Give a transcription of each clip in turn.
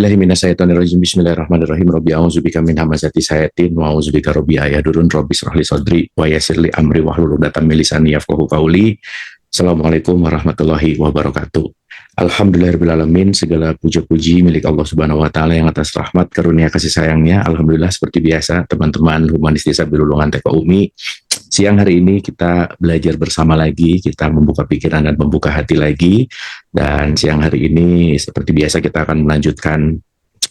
A'udzubillahiminasyaitonirrajim. Bismillahirrahmanirrahim. Rabbi a'udzubika min hamazati syayatin wa a'udzubika rabbi ayahdurun. Rabbi shrahli sadri wa yassirli amri wahlul 'uqdatam min lisani yafqahu qawli. Assalamualaikum warahmatullahi wabarakatuh. Alhamdulillahirabbil alamin, segala puja-puji milik Allah Subhanahu wa taala yang atas rahmat karunia kasih sayangnya. Alhamdulillah, seperti biasa teman-teman Humanis Desa Bilulungan TK UMI, siang hari ini kita belajar bersama lagi, kita membuka pikiran dan membuka hati lagi. Dan siang hari ini seperti biasa kita akan melanjutkan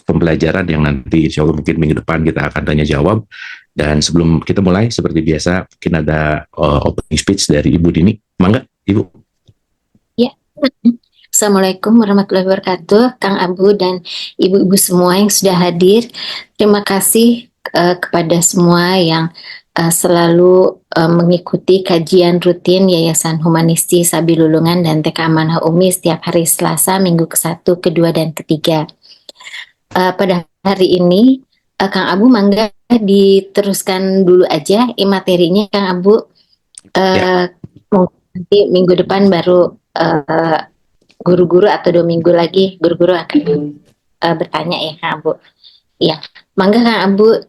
pembelajaran yang nanti insya Allah mungkin minggu depan kita akan tanya jawab. Dan sebelum kita mulai, seperti biasa mungkin ada opening speech dari Ibu Dini. Mangga Ibu. Ya. Assalamualaikum warahmatullahi wabarakatuh, Kang Abu dan ibu-ibu semua yang sudah hadir. Terima kasih kepada semua yang selalu mengikuti kajian rutin Yayasan Humanisti Sabilulungan dan TK Amanah Umi setiap hari Selasa, minggu ke-1, ke-2, dan ke-3. Pada hari ini, Kang Abu mangga diteruskan dulu aja materinya, Kang Abu. Nanti minggu depan baru guru-guru atau 2 minggu lagi guru-guru akan bertanya ya Kang Abu. Ya, mangga Kang Abu,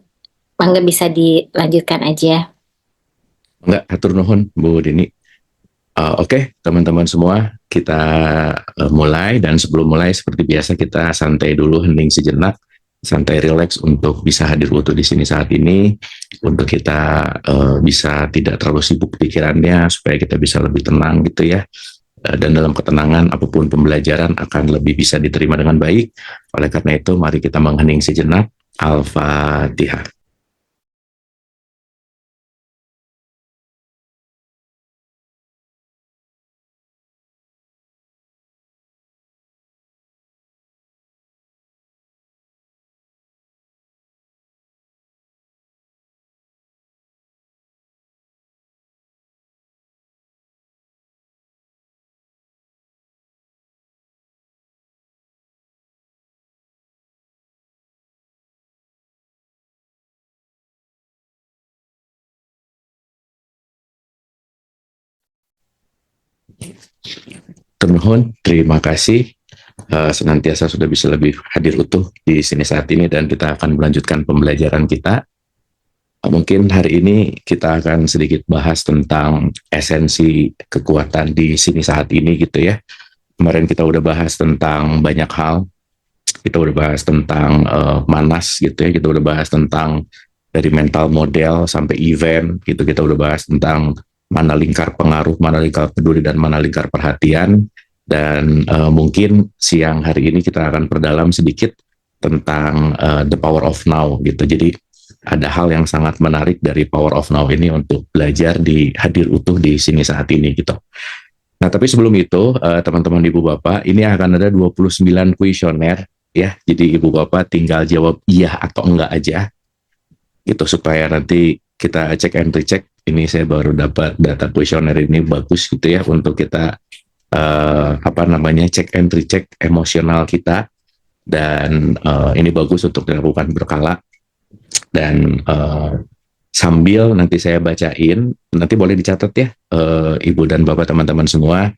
mangga bisa dilanjutkan aja. Enggak, hatur nuhun Bu Dini. Oke, teman-teman semua, kita mulai. Dan sebelum mulai seperti biasa kita santai dulu, hening sejenak, santai rileks untuk bisa hadir utuh di sini saat ini, untuk kita bisa tidak terlalu sibuk pikirannya, supaya kita bisa lebih tenang gitu ya. Dan dalam ketenangan apapun pembelajaran akan lebih bisa diterima dengan baik. Oleh karena itu mari kita menghening sejenak. Al-Fatihah. Termohon, terima kasih senantiasa sudah bisa lebih hadir utuh di sini saat ini, dan kita akan melanjutkan pembelajaran kita. Mungkin hari ini kita akan sedikit bahas tentang esensi kekuatan di sini saat ini gitu ya. Kemarin kita udah bahas tentang banyak hal, kita udah bahas tentang manas gitu ya, kita udah bahas tentang dari mental model sampai event gitu, kita udah bahas tentang mana lingkar pengaruh, mana lingkar peduli, dan mana lingkar perhatian. Dan mungkin siang hari ini kita akan perdalam sedikit tentang the power of now gitu. Jadi ada hal yang sangat menarik dari power of now ini untuk belajar di hadir utuh di sini saat ini gitu. Nah, tapi sebelum itu teman-teman Ibu Bapak, ini akan ada 29 kuesioner ya. Jadi Ibu Bapak tinggal jawab iya atau enggak aja gitu, supaya nanti kita cek and recheck. Ini saya baru dapat data kuesioner ini bagus gitu ya, untuk kita cek and recheck emosional kita. Dan ini bagus untuk dilakukan berkala. Dan sambil nanti saya bacain, nanti boleh dicatat ya Ibu dan Bapak teman-teman semua.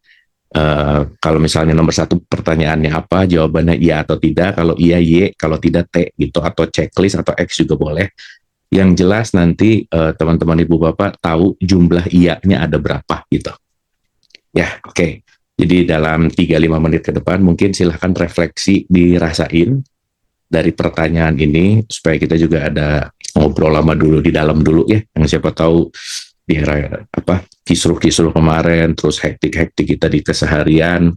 Kalau misalnya nomor 1 pertanyaannya apa, jawabannya iya atau tidak. Kalau iya Y, kalau tidak T gitu, atau checklist atau X juga boleh. Yang jelas nanti teman-teman Ibu Bapak tahu jumlah iya-nya ada berapa gitu. Ya, oke. Jadi dalam 3-5 menit ke depan mungkin silahkan refleksi, dirasain dari pertanyaan ini, supaya kita juga ada ngobrol lama dulu di dalam dulu ya. Yang siapa tahu di era kisruh-kisruh kemarin, terus hektik-hektik kita di keseharian,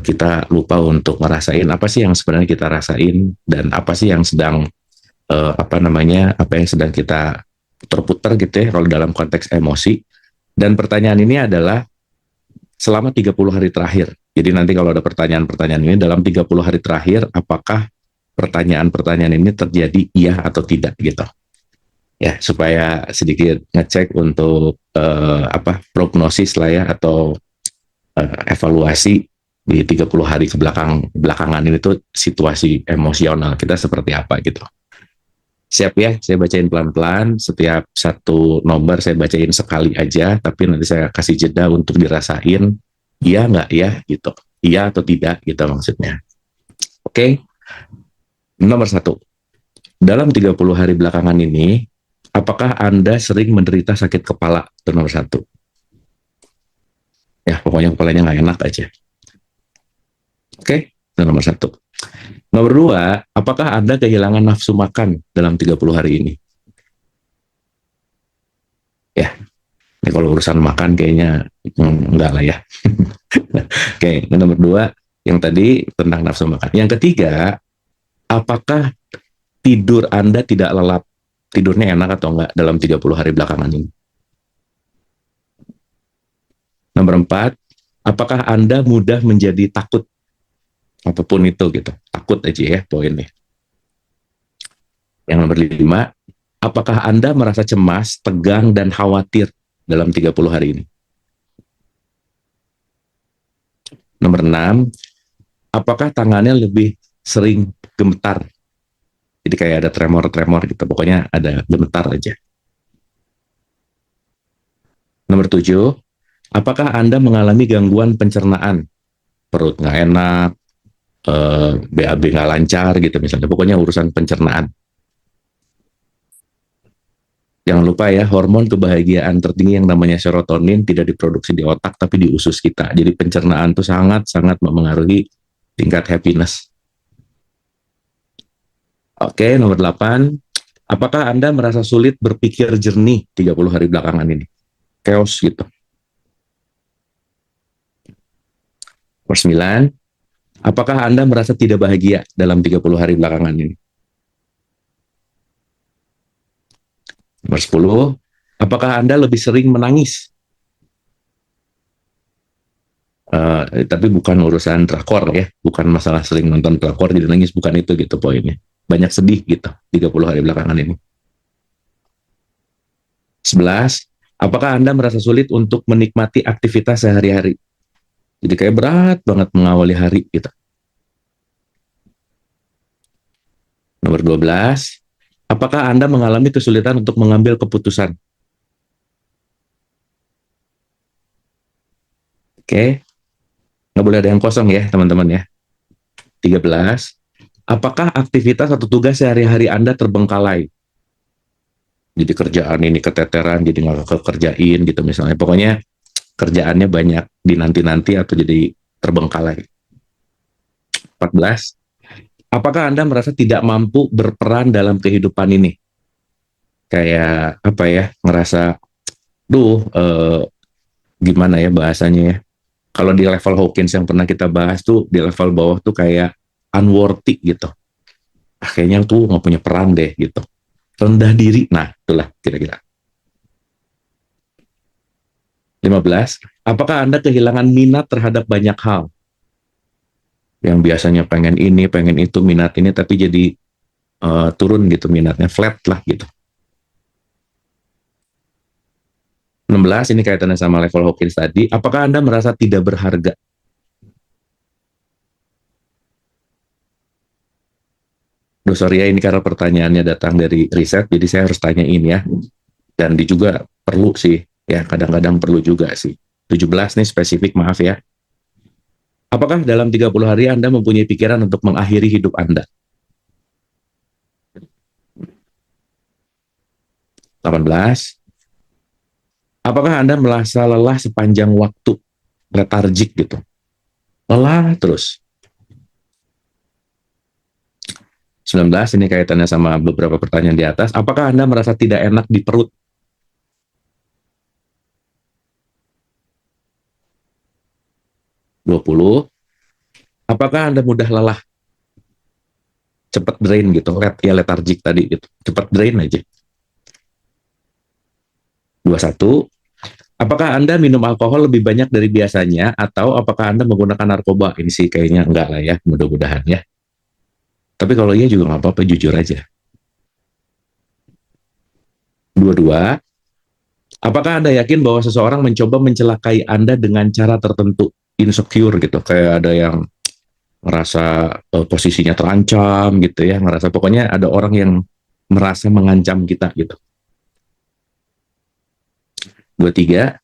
kita lupa untuk ngerasain apa sih yang sebenarnya kita rasain, dan apa sih yang sedang apa yang sedang kita putar-putar gitu ya kalau dalam konteks emosi. Dan pertanyaan ini adalah selama 30 hari terakhir. Jadi nanti kalau ada pertanyaan-pertanyaan ini dalam 30 hari terakhir, apakah pertanyaan-pertanyaan ini terjadi iya atau tidak gitu. Ya, supaya sedikit ngecek untuk prognosis lah ya, atau evaluasi di 30 hari belakangan ini tuh situasi emosional kita seperti apa gitu. Siap ya, saya bacain pelan-pelan. Setiap satu nomor saya bacain sekali aja, tapi nanti saya kasih jeda untuk dirasain iya nggak ya gitu, iya atau tidak gitu maksudnya. Oke. Nomor satu, dalam 30 hari belakangan ini, apakah Anda sering menderita sakit kepala? Itu nomor satu. Ya, pokoknya kepalanya nggak enak aja. Oke, itu nomor satu. Nomor dua, apakah Anda kehilangan nafsu makan dalam 30 hari ini? Ya, ini kalau urusan makan kayaknya enggak lah ya. Oke, ini nomor dua, yang tadi tentang nafsu makan. Yang ketiga, apakah tidur Anda tidak lelap? Tidurnya enak atau enggak dalam 30 hari belakangan ini? Nomor empat, apakah Anda mudah menjadi takut? Apapun itu gitu. Takut aja ya poinnya. Yang nomor lima, apakah Anda merasa cemas, tegang, dan khawatir dalam 30 hari ini? Nomor enam, apakah tangannya lebih sering gemetar? Jadi kayak ada tremor-tremor gitu. Pokoknya ada gemetar aja. Nomor tujuh, apakah Anda mengalami gangguan pencernaan? Perut nggak enak, BAB nggak lancar gitu misalnya. Pokoknya urusan pencernaan. Jangan lupa ya, hormon kebahagiaan tertinggi yang namanya serotonin tidak diproduksi di otak tapi di usus kita. Jadi pencernaan itu sangat-sangat mempengaruhi tingkat happiness. Oke, nomor 8. Apakah Anda merasa sulit berpikir jernih 30 hari belakangan ini? Chaos gitu. Nomor 9. Apakah Anda merasa tidak bahagia dalam 30 hari belakangan ini? Nomor 10. Apakah Anda lebih sering menangis? Tapi bukan urusan drakor ya, bukan masalah sering nonton drakor jadi nangis, bukan itu gitu poinnya. Banyak sedih gitu 30 hari belakangan ini. 11. Apakah Anda merasa sulit untuk menikmati aktivitas sehari-hari? Jadi kayak berat banget mengawali hari gitu. Nomor 12. Apakah Anda mengalami kesulitan untuk mengambil keputusan? Oke, nggak boleh ada yang kosong ya teman-teman ya. 13. Apakah aktivitas atau tugas sehari-hari Anda terbengkalai? Jadi kerjaan ini keteteran, jadi nggak kekerjain gitu misalnya. Pokoknya kerjaannya banyak dinanti-nanti atau jadi terbengkalai. 14. Apakah Anda merasa tidak mampu berperan dalam kehidupan ini? Kayak apa ya, ngerasa, gimana ya bahasanya ya. Kalau di level Hawkins yang pernah kita bahas tuh, di level bawah tuh kayak unworthy gitu. Kayaknya tuh nggak punya peran deh gitu. Rendah diri, nah itulah kira-kira. 15. Apakah Anda kehilangan minat terhadap banyak hal? Yang biasanya pengen ini, pengen itu, minat ini, tapi jadi turun gitu minatnya, flat lah gitu. 16, ini kaitannya sama level Hawkins tadi. Apakah Anda merasa tidak berharga? Sorry ya, ini karena pertanyaannya datang dari riset, jadi saya harus tanyain ya. Dan juga perlu sih, ya kadang-kadang perlu juga sih. 17 nih spesifik, maaf ya. Apakah dalam 30 hari Anda mempunyai pikiran untuk mengakhiri hidup Anda? 18. Apakah Anda merasa lelah sepanjang waktu? Letargik gitu. Lelah terus. 19, ini kaitannya sama beberapa pertanyaan di atas. Apakah Anda merasa tidak enak di perut? 20. Apakah Anda mudah lelah? Cepat drain gitu, letargik tadi gitu. Cepat drain aja. 21. Apakah Anda minum alkohol lebih banyak dari biasanya atau apakah Anda menggunakan narkoba? Ini sih kayaknya enggak lah ya, mudah-mudahan ya. Tapi kalau iya juga nggak apa-apa, jujur aja. 22. Apakah Anda yakin bahwa seseorang mencoba mencelakai Anda dengan cara tertentu? Insecure gitu, kayak ada yang ngerasa posisinya terancam gitu ya, ngerasa pokoknya ada orang yang merasa mengancam kita gitu. 23.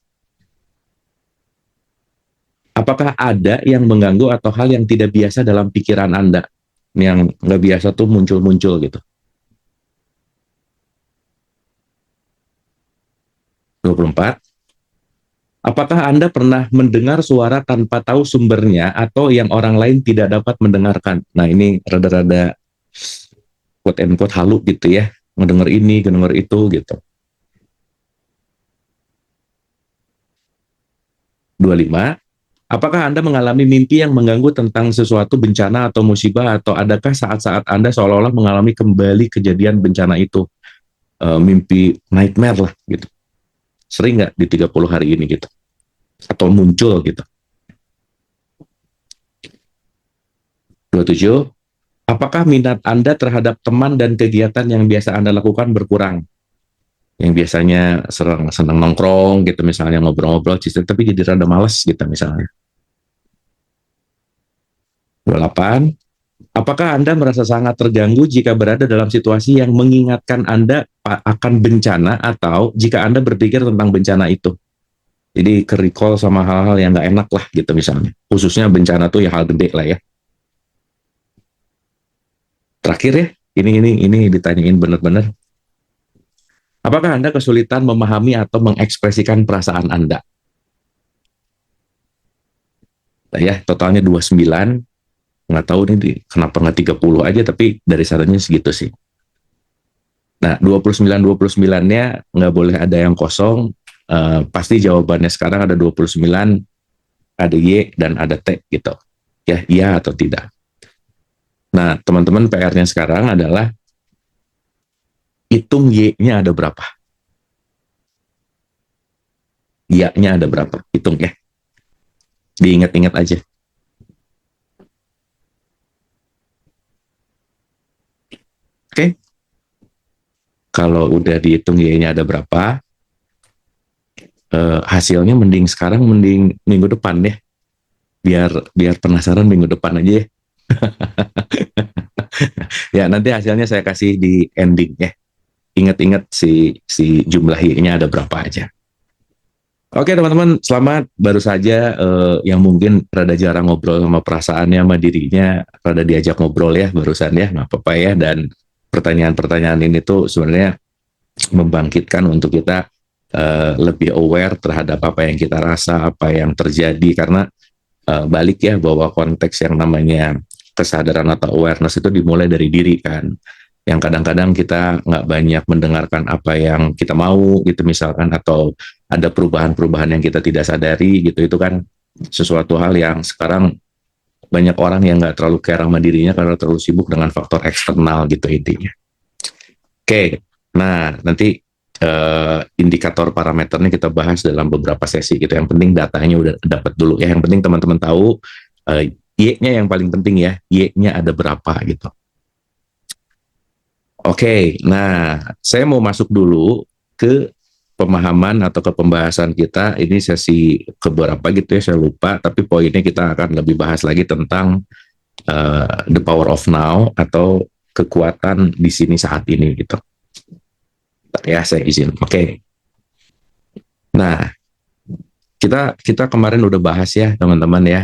Apakah ada yang mengganggu atau hal yang tidak biasa dalam pikiran Anda? yang nggak biasa tuh muncul-muncul gitu. 24. Apakah Anda pernah mendengar suara tanpa tahu sumbernya atau yang orang lain tidak dapat mendengarkan? Nah, ini rada-rada quote and quote halu gitu ya. Ngedenger ini, ngedenger itu gitu. 25. Apakah Anda mengalami mimpi yang mengganggu tentang sesuatu bencana atau musibah, atau adakah saat-saat Anda seolah-olah mengalami kembali kejadian bencana itu? Mimpi nightmare lah gitu. Sering nggak di 30 hari ini gitu? Atau muncul gitu? 27. Apakah minat Anda terhadap teman dan kegiatan yang biasa Anda lakukan berkurang? Yang biasanya senang nongkrong gitu misalnya, ngobrol-ngobrol, tapi jadi rada males gitu misalnya. 28. Apakah Anda merasa sangat terganggu jika berada dalam situasi yang mengingatkan Anda akan bencana, atau jika Anda berpikir tentang bencana itu? Jadi ke-recall sama hal-hal yang nggak enak lah gitu misalnya. Khususnya bencana tuh ya hal gede lah ya. Terakhir ya, ini ditanyain benar-benar. Apakah Anda kesulitan memahami atau mengekspresikan perasaan Anda? Nah, ya, totalnya 29. Nggak tahu nih kenapa nggak 30 aja, tapi dari sarannya segitu sih. Nah, 29-29-nya nggak boleh ada yang kosong. Pasti jawabannya sekarang ada 29, ada Y, dan ada T gitu. Ya, iya atau tidak. Nah, teman-teman, PR-nya sekarang adalah hitung Y-nya ada berapa. Y-nya ada berapa. Hitung ya. Diingat-ingat aja. Oke. Kalau udah dihitung Y-nya ada berapa, hasilnya mending minggu depan deh. Biar penasaran minggu depan aja ya. Ya, nanti hasilnya saya kasih di ending ya. Ingat-ingat si jumlah Y-nya ada berapa aja. Oke teman-teman, selamat. Baru saja yang mungkin rada jarang ngobrol sama perasaannya, sama dirinya, rada diajak ngobrol ya barusan ya, nggak apa-apa ya. Dan pertanyaan-pertanyaan ini tuh sebenarnya membangkitkan untuk kita lebih aware terhadap apa yang kita rasa, apa yang terjadi. Karena balik ya, bahwa konteks yang namanya kesadaran atau awareness itu dimulai dari diri kan. Yang kadang-kadang kita nggak banyak mendengarkan apa yang kita mau gitu misalkan, atau ada perubahan-perubahan yang kita tidak sadari gitu. Itu kan sesuatu hal yang sekarang banyak orang yang nggak terlalu care sama dirinya karena terlalu sibuk dengan faktor eksternal gitu intinya. Oke, nah nanti indikator parameternya kita bahas dalam beberapa sesi gitu. Yang penting datanya udah dapat dulu ya. Yang penting teman-teman tahu Y-nya yang paling penting ya. Y-nya ada berapa gitu. Oke, nah saya mau masuk dulu ke pemahaman atau ke pembahasan kita. Ini sesi keberapa gitu ya, saya lupa. Tapi poinnya kita akan lebih bahas lagi tentang the power of now, atau kekuatan di sini saat ini gitu. Ya, saya izin. Oke. Nah, kita kemarin udah bahas ya teman-teman ya.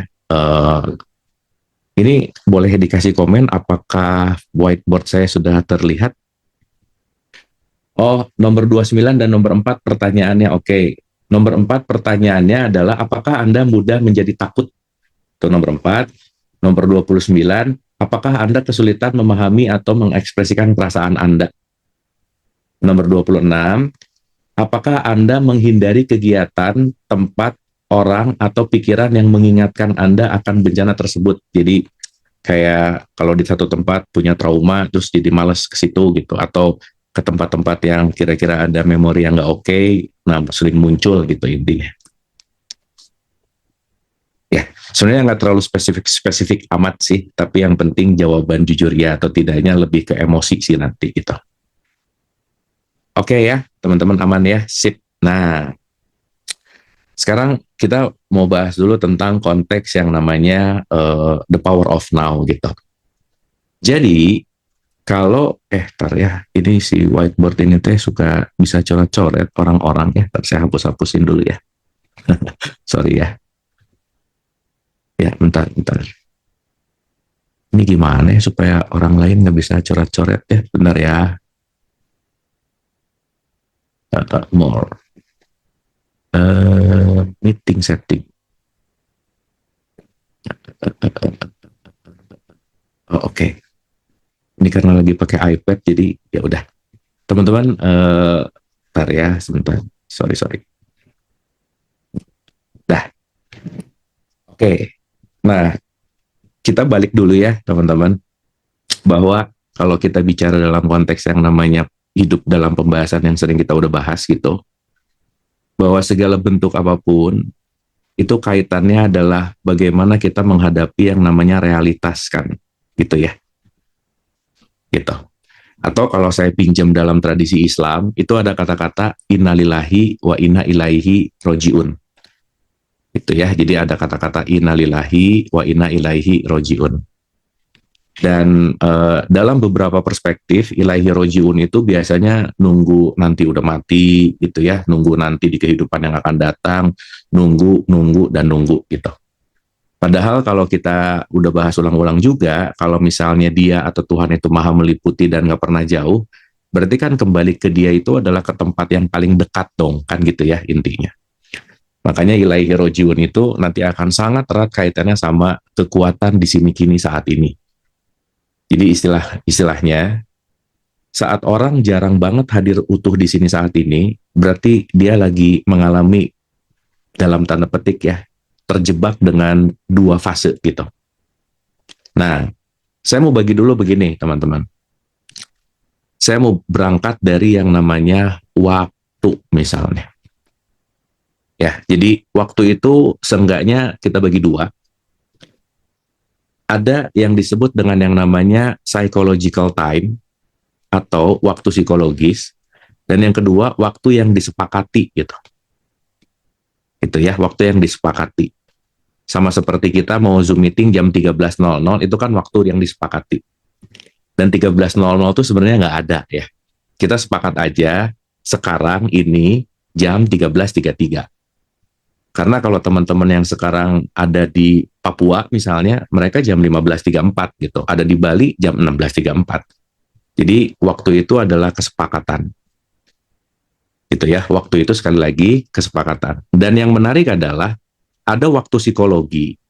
Ini boleh dikasih komen apakah whiteboard saya sudah terlihat? Oh, nomor 29 dan nomor 4 pertanyaannya oke. Nomor 4 pertanyaannya adalah apakah Anda mudah menjadi takut? Itu nomor 4. Nomor 29, apakah Anda kesulitan memahami atau mengekspresikan perasaan Anda? Nomor 26, apakah Anda menghindari kegiatan, tempat, orang, atau pikiran yang mengingatkan Anda akan bencana tersebut? Jadi kayak kalau di satu tempat punya trauma, terus jadi malas ke situ gitu, atau ke tempat-tempat yang kira-kira ada memori yang nggak oke, nah sering muncul gitu intinya. Ya, sebenarnya nggak terlalu spesifik amat sih, tapi yang penting jawaban jujur ya atau tidaknya lebih ke emosi sih nanti gitu. Oke ya, teman-teman aman ya, sip. Nah, sekarang kita mau bahas dulu tentang konteks yang namanya the power of now gitu. Jadi, kalau, tar ya, ini si whiteboard ini teh suka bisa coret-coret orang-orang ya, saya hapus-hapusin dulu ya. Sorry ya. Ya, bentar. Ini gimana ya supaya orang lain nggak bisa coret-coret ya? Benar ya. More. Meeting setting. Oh, oke. Ini karena lagi pakai iPad jadi ya udah. Teman-teman, bentar ya, sebentar. Sorry, sorry. Dah. Oke. Nah, kita balik dulu ya, teman-teman. Bahwa kalau kita bicara dalam konteks yang namanya hidup dalam pembahasan yang sering kita udah bahas gitu, bahwa segala bentuk apapun itu kaitannya adalah bagaimana kita menghadapi yang namanya realitas kan, gitu ya, gitu. Atau kalau saya pinjam dalam tradisi Islam, itu ada kata-kata innalillahi wa inna ilaihi rojiun. Itu ya, jadi ada kata-kata innalillahi wa inna ilaihi rojiun. Dan dalam beberapa perspektif, ilaihi rojiun itu biasanya nunggu nanti udah mati, gitu ya, nunggu nanti di kehidupan yang akan datang, nunggu, dan nunggu gitu. Padahal kalau kita udah bahas ulang-ulang juga, kalau misalnya dia atau Tuhan itu maha meliputi dan nggak pernah jauh, berarti kan kembali ke dia itu adalah ke tempat yang paling dekat dong, kan gitu ya intinya. Makanya ilaihi rojiun itu nanti akan sangat erat kaitannya sama kekuatan di sini kini saat ini. Jadi istilahnya, saat orang jarang banget hadir utuh di sini saat ini, berarti dia lagi mengalami dalam tanda petik ya, terjebak dengan dua fase gitu. Nah, saya mau bagi dulu begini teman-teman. Saya mau berangkat dari yang namanya waktu misalnya. Ya, jadi waktu itu seenggaknya kita bagi dua. Ada yang disebut dengan yang namanya psychological time atau waktu psikologis, dan yang kedua waktu yang disepakati gitu. Itu ya, waktu yang disepakati. Sama seperti kita mau Zoom meeting jam 13.00 itu kan waktu yang disepakati. Dan 13.00 itu sebenarnya nggak ada ya. Kita sepakat aja sekarang ini jam 13.33. Karena kalau teman-teman yang sekarang ada di Papua misalnya, mereka jam 15.34 gitu. Ada di Bali jam 16.34. Jadi waktu itu adalah kesepakatan. Gitu ya, waktu itu sekali lagi kesepakatan. Dan yang menarik adalah ada waktu psikologi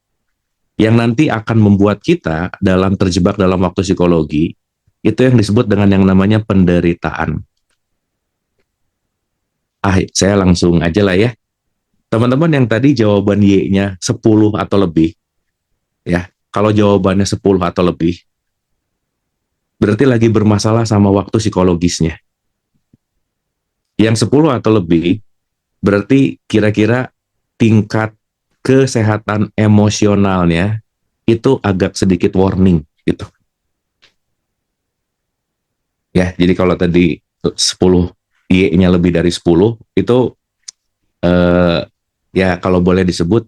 yang nanti akan membuat kita dalam terjebak dalam waktu psikologi, itu yang disebut dengan yang namanya penderitaan. Saya langsung aja lah ya. Teman-teman yang tadi jawaban Y-nya 10 atau lebih, ya, kalau jawabannya 10 atau lebih, berarti lagi bermasalah sama waktu psikologisnya. Yang 10 atau lebih, berarti kira-kira tingkat kesehatan emosionalnya itu agak sedikit warning gitu. Ya, jadi kalau tadi 10 Y-nya lebih dari 10 itu ya kalau boleh disebut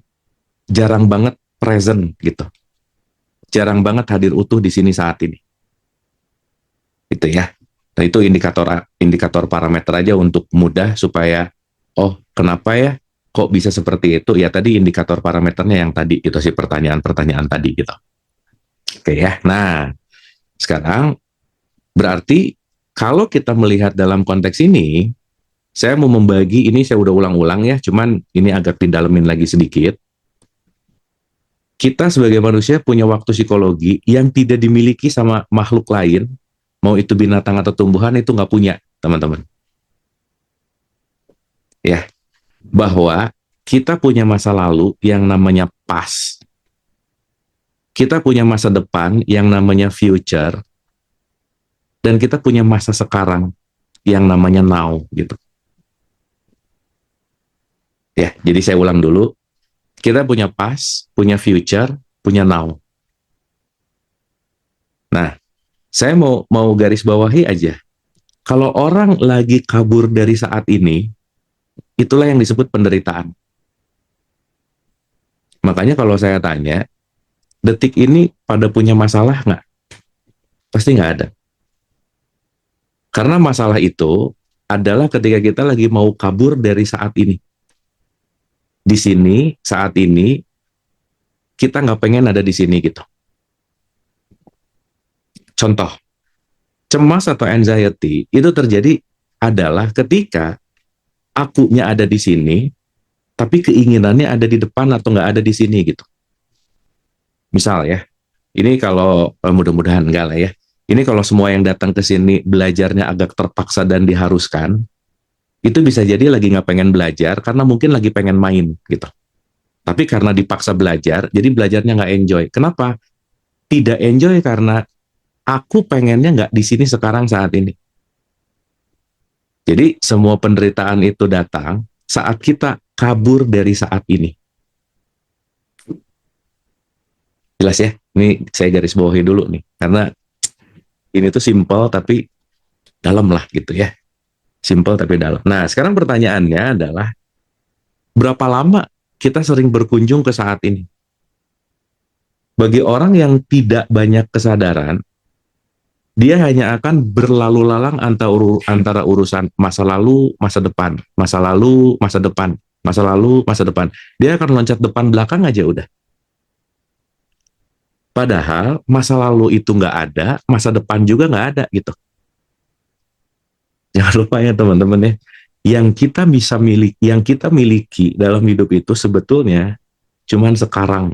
jarang banget present gitu. Jarang banget hadir utuh di sini saat ini. Itu ya. Nah, itu indikator parameter aja untuk mudah supaya oh, kenapa ya kok bisa seperti itu? Ya tadi indikator parameternya yang tadi itu sih pertanyaan-pertanyaan tadi gitu. Oke ya. Nah, sekarang berarti kalau kita melihat dalam konteks ini, saya mau membagi ini, saya udah ulang-ulang ya, cuman ini agak didalemin lagi sedikit. Kita sebagai manusia punya waktu psikologi yang tidak dimiliki sama makhluk lain, mau itu binatang atau tumbuhan, itu nggak punya, teman-teman. Ya, bahwa kita punya masa lalu yang namanya past. Kita punya masa depan yang namanya future. Dan kita punya masa sekarang yang namanya now, gitu. Ya, jadi saya ulang dulu. Kita punya past, punya future, punya now. Nah, saya mau garis bawahi aja. Kalau orang lagi kabur dari saat ini, itulah yang disebut penderitaan. Makanya kalau saya tanya, detik ini pada punya masalah nggak? Pasti nggak ada. Karena masalah itu adalah ketika kita lagi mau kabur dari saat ini. Di sini, saat ini, kita nggak pengen ada di sini gitu. Contoh, cemas atau anxiety itu terjadi adalah ketika akunya ada di sini, tapi keinginannya ada di depan atau nggak ada di sini gitu. Misal ya, ini kalau mudah-mudahan enggak lah ya. Ini kalau semua yang datang ke sini belajarnya agak terpaksa dan diharuskan, itu bisa jadi lagi nggak pengen belajar karena mungkin lagi pengen main gitu. Tapi karena dipaksa belajar, jadi belajarnya nggak enjoy. Kenapa? Tidak enjoy karena aku pengennya nggak di sini sekarang saat ini. Jadi semua penderitaan itu datang saat kita kabur dari saat ini. Jelas ya? Ini saya garis bawahi dulu nih, karena ini tuh simple tapi dalam lah gitu ya. Simple tapi dalam. Nah, sekarang pertanyaannya adalah berapa lama kita sering berkunjung ke saat ini? Bagi orang yang tidak banyak kesadaran, dia hanya akan berlalu lalang antara urusan masa lalu, masa depan, masa lalu, masa depan, masa lalu, masa depan. Dia akan loncat depan belakang aja udah. Padahal masa lalu itu nggak ada, masa depan juga nggak ada gitu. Jangan lupa ya teman-teman ya, yang kita miliki dalam hidup itu sebetulnya cuman sekarang.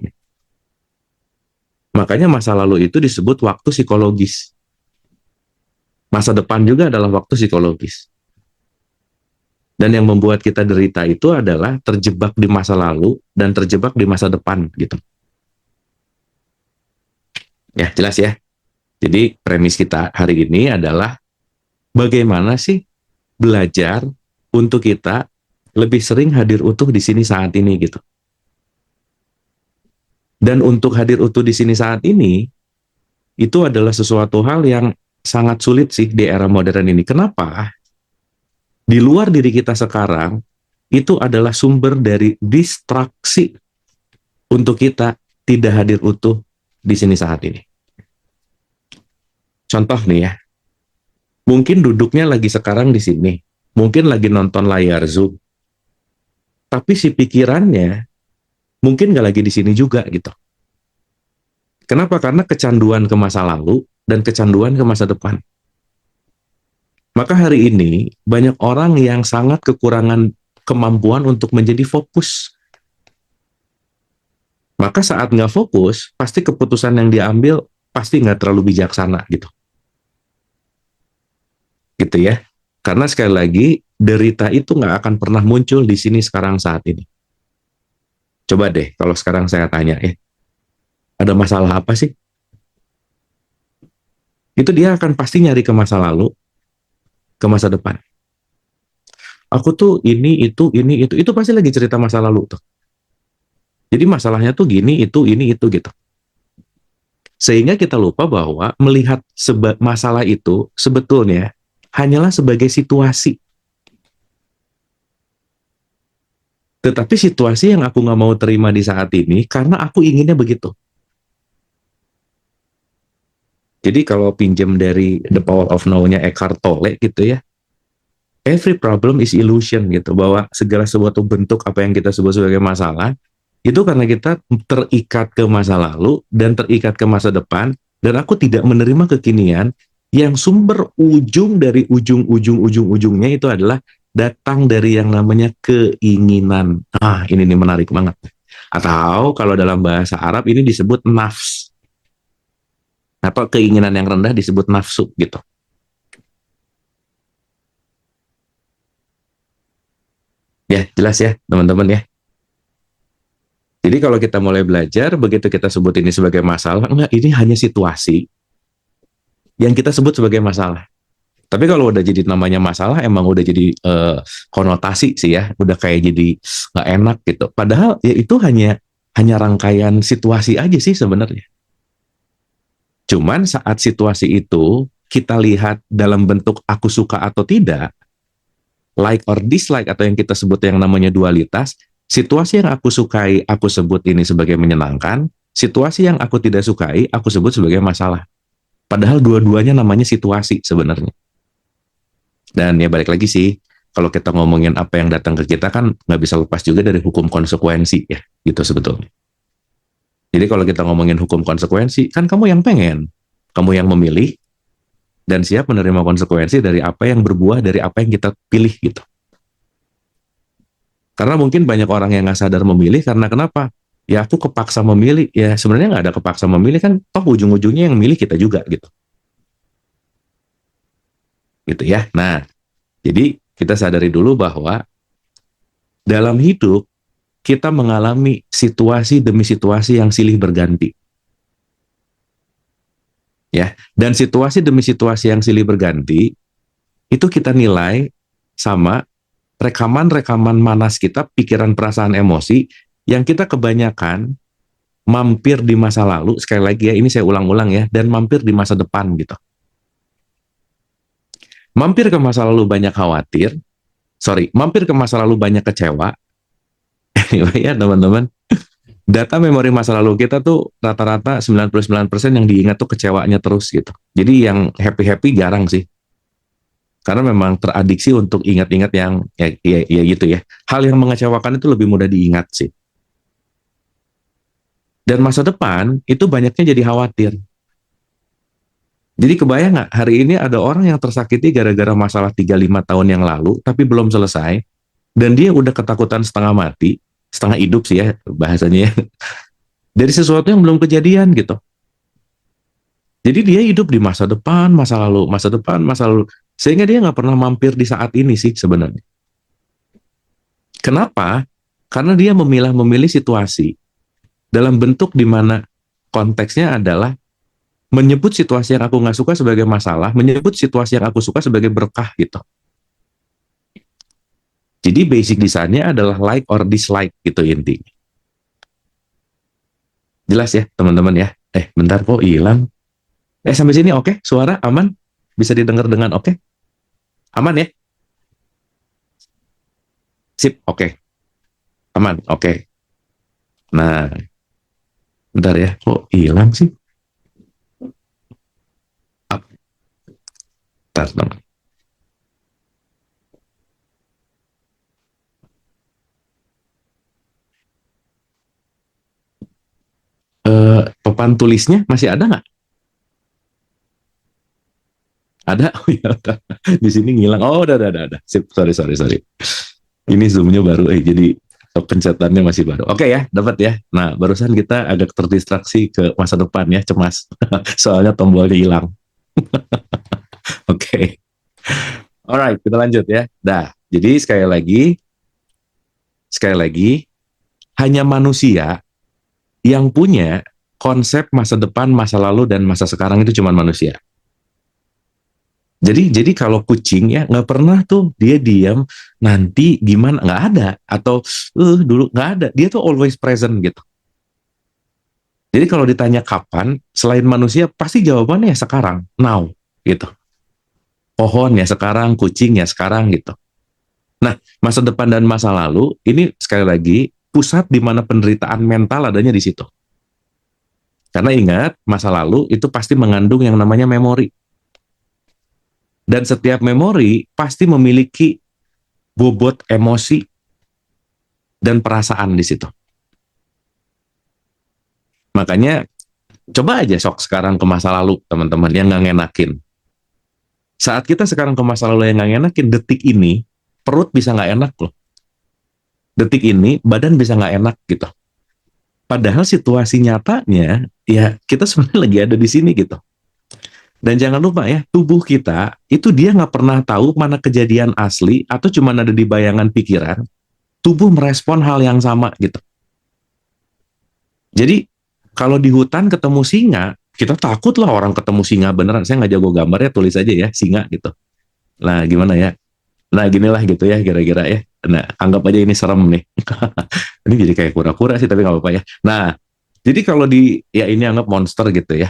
Makanya masa lalu itu disebut waktu psikologis. Masa depan juga adalah waktu psikologis. Dan yang membuat kita derita itu adalah terjebak di masa lalu dan terjebak di masa depan gitu. Ya, jelas ya. Jadi premis kita hari ini adalah bagaimana sih belajar untuk kita lebih sering hadir utuh di sini saat ini gitu. Dan untuk hadir utuh di sini saat ini, itu adalah sesuatu hal yang sangat sulit sih di era modern ini. Kenapa? Di luar diri kita sekarang, itu adalah sumber dari distraksi untuk kita tidak hadir utuh di sini saat ini. Contoh nih ya, mungkin duduknya lagi sekarang di sini, mungkin lagi nonton layar Zoom, tapi si pikirannya mungkin nggak lagi di sini juga gitu. Kenapa? Karena kecanduan ke masa lalu dan kecanduan ke masa depan. Maka hari ini banyak orang yang sangat kekurangan kemampuan untuk menjadi fokus. Maka saat nggak fokus, pasti keputusan yang diambil pasti nggak terlalu bijaksana gitu. Gitu ya. Karena sekali lagi, derita itu nggak akan pernah muncul di sini sekarang saat ini. Coba deh, kalau sekarang saya tanya, ada masalah apa sih? Itu dia akan pasti nyari ke masa lalu, ke masa depan. Aku tuh ini, itu pasti lagi cerita masa lalu tuh. Jadi masalahnya tuh gini, ini, itu gitu. Sehingga kita lupa bahwa melihat masalah itu sebetulnya hanyalah sebagai situasi. Tetapi situasi yang aku nggak mau terima di saat ini karena aku inginnya begitu. Jadi kalau pinjam dari The Power of Now-nya Eckhart Tolle gitu ya, every problem is illusion gitu, bahwa segala sesuatu bentuk apa yang kita sebut sebagai masalah, itu karena kita terikat ke masa lalu dan terikat ke masa depan, dan aku tidak menerima kekinian yang sumber ujung dari ujung-ujungnya itu adalah datang dari yang namanya keinginan. Ah, ini nih menarik banget. Atau kalau dalam bahasa Arab ini disebut nafs. Atau keinginan yang rendah disebut nafsu gitu. Ya, jelas ya teman-teman ya. Jadi kalau kita mulai belajar, begitu kita sebut ini sebagai masalah, enggak, ini hanya situasi yang kita sebut sebagai masalah. Tapi kalau udah jadi namanya masalah, emang udah jadi konotasi sih ya, udah kayak jadi nggak enak gitu. Padahal ya itu hanya rangkaian situasi aja sih sebenarnya. Cuman saat situasi itu kita lihat dalam bentuk aku suka atau tidak, like or dislike atau yang kita sebut yang namanya dualitas, situasi yang aku sukai aku sebut ini sebagai menyenangkan, situasi yang aku tidak sukai aku sebut sebagai masalah. Padahal dua-duanya namanya situasi sebenarnya. Dan ya balik lagi sih, kalau kita ngomongin apa yang datang ke kita kan nggak bisa lepas juga dari hukum konsekuensi ya, gitu sebetulnya. Jadi kalau kita ngomongin hukum konsekuensi, kan kamu yang pengen Kamu yang memilih dan siap menerima konsekuensi dari apa yang berbuah dari apa yang kita pilih gitu. Karena mungkin banyak orang yang nggak sadar memilih karena kenapa? Ya aku kepaksa memilih. Ya sebenarnya nggak ada kepaksa memilih kan, toh ujung-ujungnya yang milih kita juga gitu. Gitu ya. Nah, jadi kita sadari dulu bahwa dalam hidup kita mengalami situasi demi situasi yang silih berganti. Ya, dan situasi demi situasi yang silih berganti itu kita nilai sama rekaman-rekaman manas kita, pikiran, perasaan, emosi yang kita kebanyakan mampir di masa lalu, sekali lagi ya, ini saya ulang-ulang ya, dan mampir di masa depan gitu. Mampir ke masa lalu banyak khawatir, mampir ke masa lalu banyak kecewa, ya teman-teman, data memori masa lalu kita tuh rata-rata 99% yang diingat tuh kecewanya terus gitu. Jadi yang happy-happy jarang sih. Karena memang teradiksi untuk ingat-ingat yang ya gitu ya. Hal yang mengecewakan itu lebih mudah diingat sih. Dan masa depan itu banyaknya jadi khawatir. Jadi kebayang nggak hari ini ada orang yang tersakiti gara-gara masalah 3-5 tahun yang lalu tapi belum selesai dan dia udah ketakutan setengah mati, setengah hidup sih ya bahasanya ya. Dari sesuatu yang belum kejadian gitu. Jadi dia hidup di masa depan, masa lalu, masa depan, masa lalu. Sehingga dia nggak pernah mampir di saat ini sih sebenarnya. Kenapa? Karena dia memilih situasi dalam bentuk di mana konteksnya adalah menyebut situasi yang aku nggak suka sebagai masalah, menyebut situasi yang aku suka sebagai berkah gitu. Jadi basic desainnya adalah like or dislike gitu intinya. Jelas ya teman-teman ya? Bentar kok hilang. Sampai sini oke? Suara aman? Bisa didengar dengan oke? Aman ya? Sip, oke. Aman, oke. Nah, bentar ya, kok hilang sih? Bentar, teman. Papan tulisnya masih ada nggak? Ada? Oh ya, di sini ngilang. Oh, udah. Sip, sorry. Ini zoomnya baru, jadi pencetannya masih baru. Oke ya, dapat ya. Nah, barusan kita agak terdistraksi ke masa depan ya, cemas. Soalnya tombolnya hilang. Oke. Alright, kita lanjut ya. Dah, jadi sekali lagi, hanya manusia yang punya konsep masa depan, masa lalu, dan masa sekarang itu cuma manusia. Jadi kalau kucing ya nggak pernah tuh dia diam nanti gimana, nggak ada, atau dulu nggak ada, dia tuh always present gitu. Jadi kalau ditanya kapan, selain manusia pasti jawabannya ya sekarang, now gitu. Pohon ya sekarang, kucing ya sekarang gitu. Nah, masa depan dan masa lalu ini sekali lagi pusat di mana penderitaan mental adanya di situ. Karena ingat, masa lalu itu pasti mengandung yang namanya memori. Dan setiap memori pasti memiliki bobot emosi dan perasaan di situ. Makanya coba aja sok sekarang ke masa lalu, teman-teman, yang nggak ngenakin. Saat kita sekarang ke masa lalu yang nggak ngenakin, detik ini perut bisa nggak enak loh. Detik ini badan bisa nggak enak gitu. Padahal situasi nyatanya ya kita sebenarnya lagi ada di sini gitu. Dan jangan lupa ya, tubuh kita itu dia nggak pernah tahu mana kejadian asli atau cuma ada di bayangan pikiran. Tubuh merespon hal yang sama gitu. Jadi kalau di hutan ketemu singa, kita takut lah orang ketemu singa beneran. Saya nggak jago gambarnya, tulis aja ya singa gitu. Nah gimana ya? Nah ginilah gitu ya kira-kira ya. Nah anggap aja ini serem nih. Ini jadi kayak kura-kura sih tapi nggak apa-apa ya. Nah jadi kalau ya ini anggap monster gitu ya.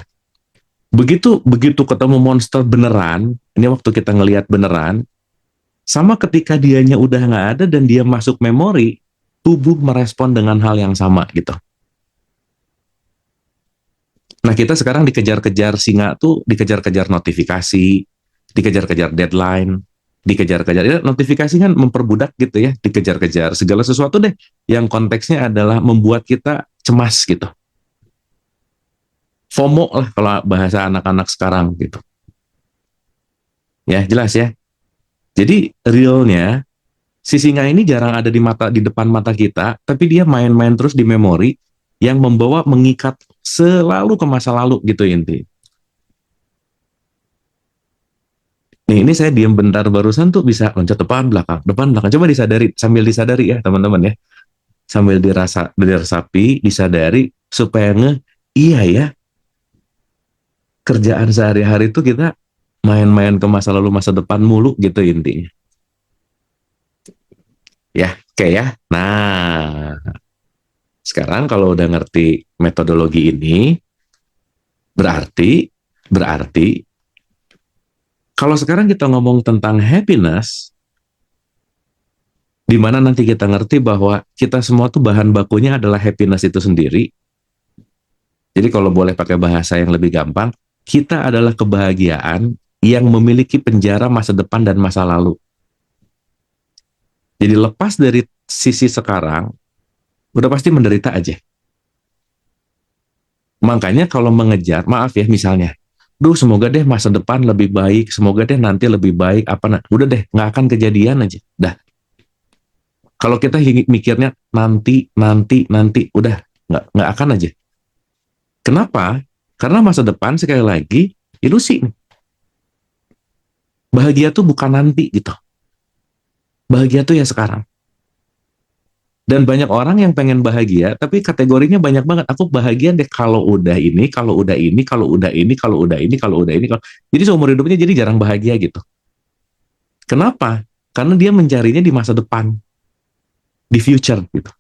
Begitu ketemu monster beneran, ini waktu kita ngelihat beneran, sama ketika dianya udah nggak ada dan dia masuk memori, tubuh merespon dengan hal yang sama gitu. Nah kita sekarang dikejar-kejar singa tuh, dikejar-kejar notifikasi, dikejar-kejar deadline, dikejar-kejar ya, notifikasi kan memperbudak gitu ya, dikejar-kejar segala sesuatu deh yang konteksnya adalah membuat kita cemas gitu. FOMO lah kalau bahasa anak-anak sekarang gitu. Ya, jelas ya. Jadi realnya si singa ini jarang ada di depan mata kita, tapi dia main-main terus di memori yang membawa mengikat selalu ke masa lalu gitu inti. Nih, ini saya diam bentar barusan tuh bisa loncat depan belakang, depan belakang. Coba disadari, sambil disadari ya teman-teman ya. Sambil diresapi, disadari supaya iya ya, kerjaan sehari-hari itu kita main-main ke masa lalu masa depan mulu gitu intinya. Ya, oke ya. Nah, sekarang kalau udah ngerti metodologi ini, berarti berarti kalau sekarang kita ngomong tentang happiness, di mana nanti kita ngerti bahwa kita semua tuh bahan bakunya adalah happiness itu sendiri. Jadi kalau boleh pakai bahasa yang lebih gampang, kita adalah kebahagiaan yang memiliki penjara masa depan dan masa lalu. Jadi lepas dari sisi sekarang, udah pasti menderita aja. Makanya kalau mengejar, maaf ya misalnya, semoga deh masa depan lebih baik, semoga deh nanti lebih baik, udah deh, nggak akan kejadian aja. Dah. Kalau kita mikirnya nanti, udah, nggak akan aja. Kenapa? Karena masa depan sekali lagi ilusi. Bahagia tuh bukan nanti gitu. Bahagia tuh ya sekarang. Dan banyak orang yang pengen bahagia, tapi kategorinya banyak banget. Aku bahagia deh kalau udah ini, kalau udah ini, kalau udah ini, kalau udah ini, kalau udah ini. Jadi seumur hidupnya jadi jarang bahagia gitu. Kenapa? Karena dia mencarinya di masa depan, di future gitu.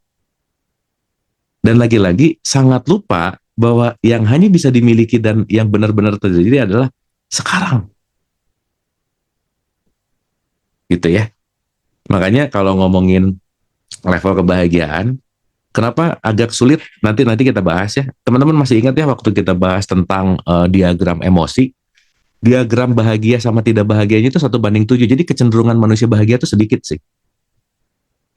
Dan lagi-lagi sangat lupa bahwa yang hanya bisa dimiliki dan yang benar-benar terjadi adalah sekarang. Gitu ya. Makanya kalau ngomongin level kebahagiaan, kenapa agak sulit, nanti kita bahas ya. Teman-teman masih ingat ya waktu kita bahas tentang diagram emosi, diagram bahagia sama tidak bahagianya itu 1:7. Jadi kecenderungan manusia bahagia itu sedikit sih.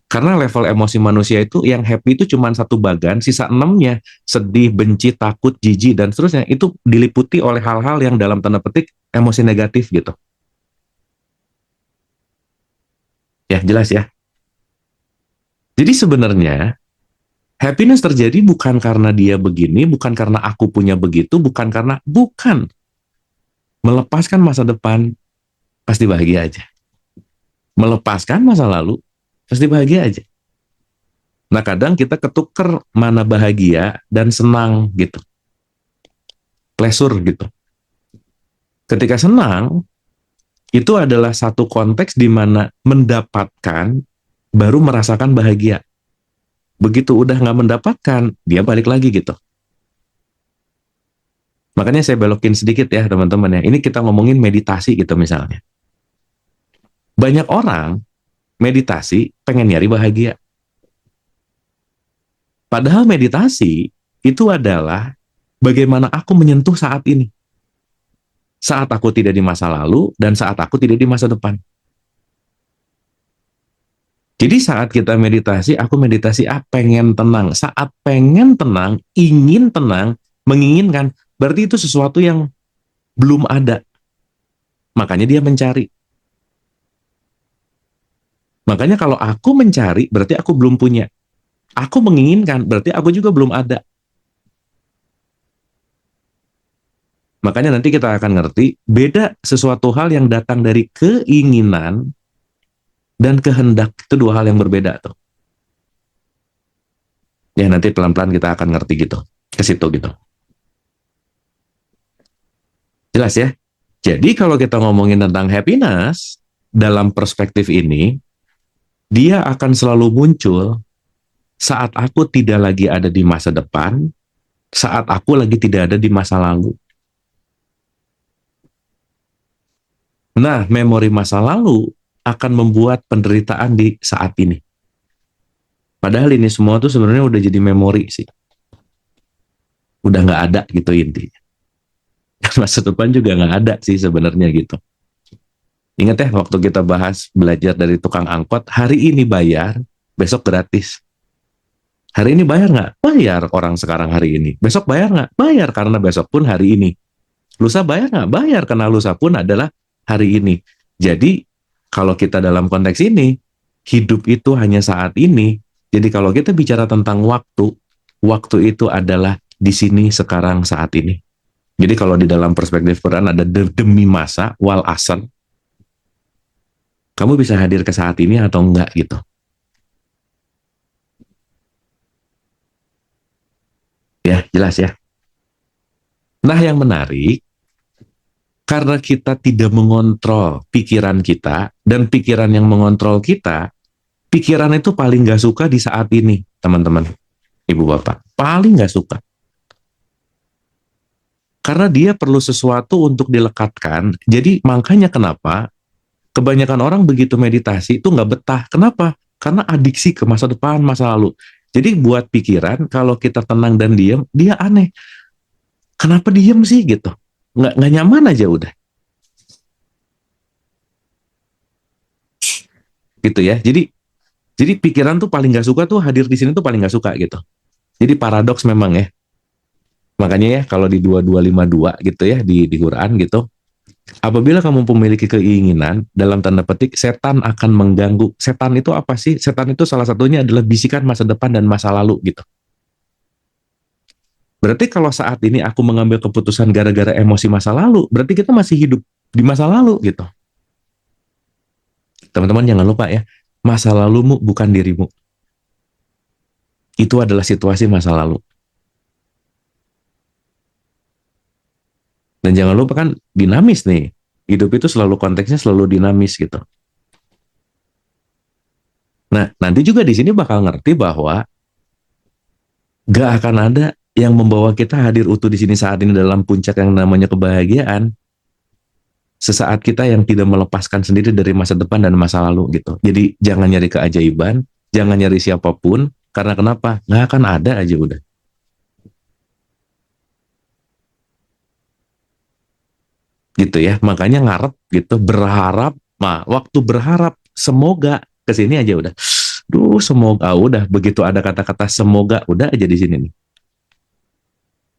Karena level emosi manusia itu yang happy itu cuma 1 bagan, sisa 6-nya sedih, benci, takut, jijik, dan seterusnya itu diliputi oleh hal-hal yang dalam tanda petik emosi negatif gitu. Ya, jelas ya. Jadi sebenarnya happiness terjadi bukan karena dia begini, bukan karena aku punya begitu, bukan. Melepaskan masa depan, pasti bahagia aja. Melepaskan masa lalu, pasti bahagia aja. Nah kadang kita ketuker mana bahagia dan senang gitu. Pleasure gitu. Ketika senang, itu adalah satu konteks di mana mendapatkan, baru merasakan bahagia. Begitu udah nggak mendapatkan, dia balik lagi gitu. Makanya saya belokin sedikit ya teman-teman ya. Ini kita ngomongin meditasi gitu misalnya. Banyak orang meditasi pengen nyari bahagia. Padahal meditasi itu adalah bagaimana aku menyentuh saat ini. Saat aku tidak di masa lalu dan saat aku tidak di masa depan. Jadi saat kita meditasi, aku meditasi pengen tenang. Saat pengen tenang, ingin tenang, menginginkan, berarti itu sesuatu yang belum ada. Makanya dia mencari. Makanya kalau aku mencari, berarti aku belum punya. Aku menginginkan, berarti aku juga belum ada. Makanya nanti kita akan ngerti, beda sesuatu hal yang datang dari keinginan dan kehendak. Itu 2 hal yang berbeda tuh. Ya nanti pelan-pelan kita akan ngerti gitu. Ke situ gitu. Jelas ya? Jadi kalau kita ngomongin tentang happiness, dalam perspektif ini, dia akan selalu muncul saat aku tidak lagi ada di masa depan, saat aku lagi tidak ada di masa lalu. Nah, memori masa lalu akan membuat penderitaan di saat ini. Padahal ini semua tuh sebenarnya udah jadi memori sih. Udah nggak ada gitu intinya. Masa depan juga nggak ada sih sebenarnya gitu. Ingat ya waktu kita bahas belajar dari tukang angkot, hari ini bayar, besok gratis. Hari ini bayar nggak? Bayar orang sekarang hari ini. Besok bayar nggak? Bayar karena besok pun hari ini. Lusa bayar nggak? Bayar karena lusa pun adalah hari ini. Jadi kalau kita dalam konteks ini, hidup itu hanya saat ini. Jadi kalau kita bicara tentang waktu, waktu itu adalah di sini sekarang saat ini. Jadi kalau di dalam perspektif Quran ada demi masa wal asr, kamu bisa hadir ke saat ini atau enggak gitu. Ya, jelas ya. Nah, yang menarik, karena kita tidak mengontrol pikiran kita, dan pikiran yang mengontrol kita, pikiran itu paling gak suka di saat ini, teman-teman, ibu bapak. Paling gak suka. Karena dia perlu sesuatu untuk dilekatkan, jadi makanya kenapa kebanyakan orang begitu meditasi itu nggak betah. Kenapa? Karena adiksi ke masa depan, masa lalu. Jadi buat pikiran, kalau kita tenang dan diam, dia aneh. Kenapa diem sih gitu? Nggak nyaman aja udah. Gitu ya. Jadi pikiran tuh paling nggak suka tuh hadir di sini tuh paling nggak suka gitu. Jadi paradoks memang ya. Makanya ya kalau di 2252 gitu ya di Quran gitu, apabila kamu memiliki keinginan, dalam tanda petik, setan akan mengganggu. Setan itu apa sih? Setan itu salah satunya adalah bisikan masa depan dan masa lalu gitu. Berarti kalau saat ini aku mengambil keputusan gara-gara emosi masa lalu, berarti kita masih hidup di masa lalu gitu. Teman-teman jangan lupa ya, masa lalumu bukan dirimu. Itu adalah situasi masa lalu. Dan jangan lupa kan dinamis nih. Hidup itu selalu konteksnya selalu dinamis gitu. Nah, nanti juga di sini bakal ngerti bahwa gak akan ada yang membawa kita hadir utuh di sini saat ini dalam puncak yang namanya kebahagiaan sesaat kita yang tidak melepaskan sendiri dari masa depan dan masa lalu gitu. Jadi jangan nyari keajaiban, jangan nyari siapapun, karena kenapa? Nggak akan ada aja udah. Gitu ya, makanya ngarep gitu, berharap, nah waktu berharap, semoga kesini aja udah. Duh, semoga udah begitu ada kata-kata semoga udah aja di sini nih.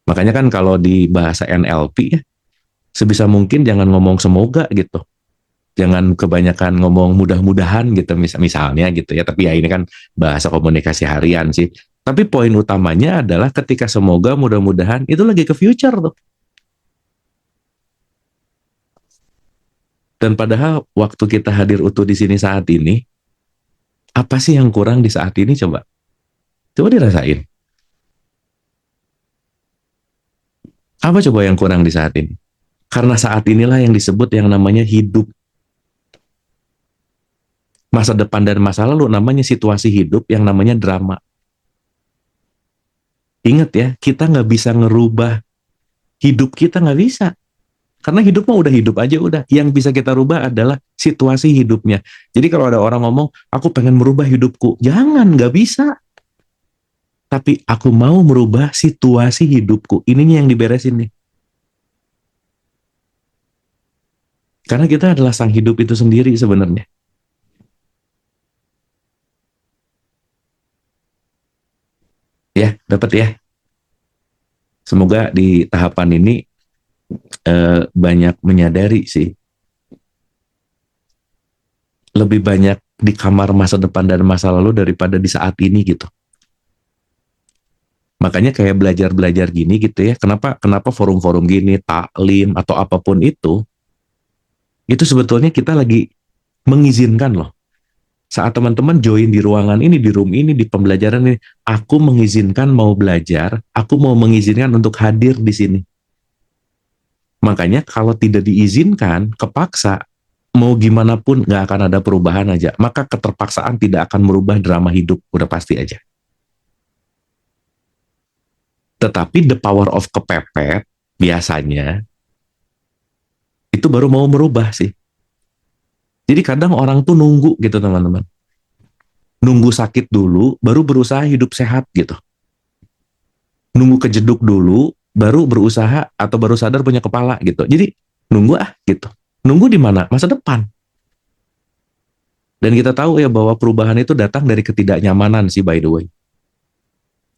Makanya kan kalau di bahasa NLP ya, sebisa mungkin jangan ngomong semoga gitu. Jangan kebanyakan ngomong mudah-mudahan gitu misalnya gitu ya. Tapi ya ini kan bahasa komunikasi harian sih. Tapi poin utamanya adalah ketika semoga mudah-mudahan itu lagi ke future tuh. Dan padahal waktu kita hadir utuh di sini saat ini, apa sih yang kurang di saat ini coba? Coba dirasain. Apa coba yang kurang di saat ini? Karena saat inilah yang disebut yang namanya hidup. Masa depan dan masa lalu namanya situasi hidup yang namanya drama. Ingat ya, kita nggak bisa ngerubah hidup kita, nggak bisa. Karena hidup mah udah hidup aja udah. Yang bisa kita rubah adalah situasi hidupnya. Jadi kalau ada orang ngomong, aku pengen merubah hidupku. Jangan, nggak bisa. Tapi aku mau merubah situasi hidupku. Ininya yang diberesin nih. Karena kita adalah sang hidup itu sendiri sebenarnya. Ya, dapat ya. Semoga di tahapan ini banyak menyadari sih. Lebih banyak di kamar masa depan dan masa lalu daripada di saat ini gitu. Makanya kayak belajar-belajar gini gitu ya. Kenapa forum-forum gini, taklim atau apapun itu sebetulnya kita lagi mengizinkan loh. Saat teman-teman join di ruangan ini, di room ini, di pembelajaran ini, aku mengizinkan mau belajar, aku mau mengizinkan untuk hadir di sini. Makanya kalau tidak diizinkan, kepaksa, mau gimana pun nggak akan ada perubahan aja. Maka keterpaksaan tidak akan merubah drama hidup, udah pasti aja. Tetapi the power of kepepet, biasanya, itu baru mau merubah sih. Jadi kadang orang tuh nunggu gitu teman-teman. Nunggu sakit dulu, baru berusaha hidup sehat gitu. Nunggu kejeduk dulu, baru berusaha atau baru sadar punya kepala gitu. Jadi nunggu gitu. Nunggu di mana? Masa depan. Dan kita tahu ya bahwa perubahan itu datang dari ketidaknyamanan sih by the way.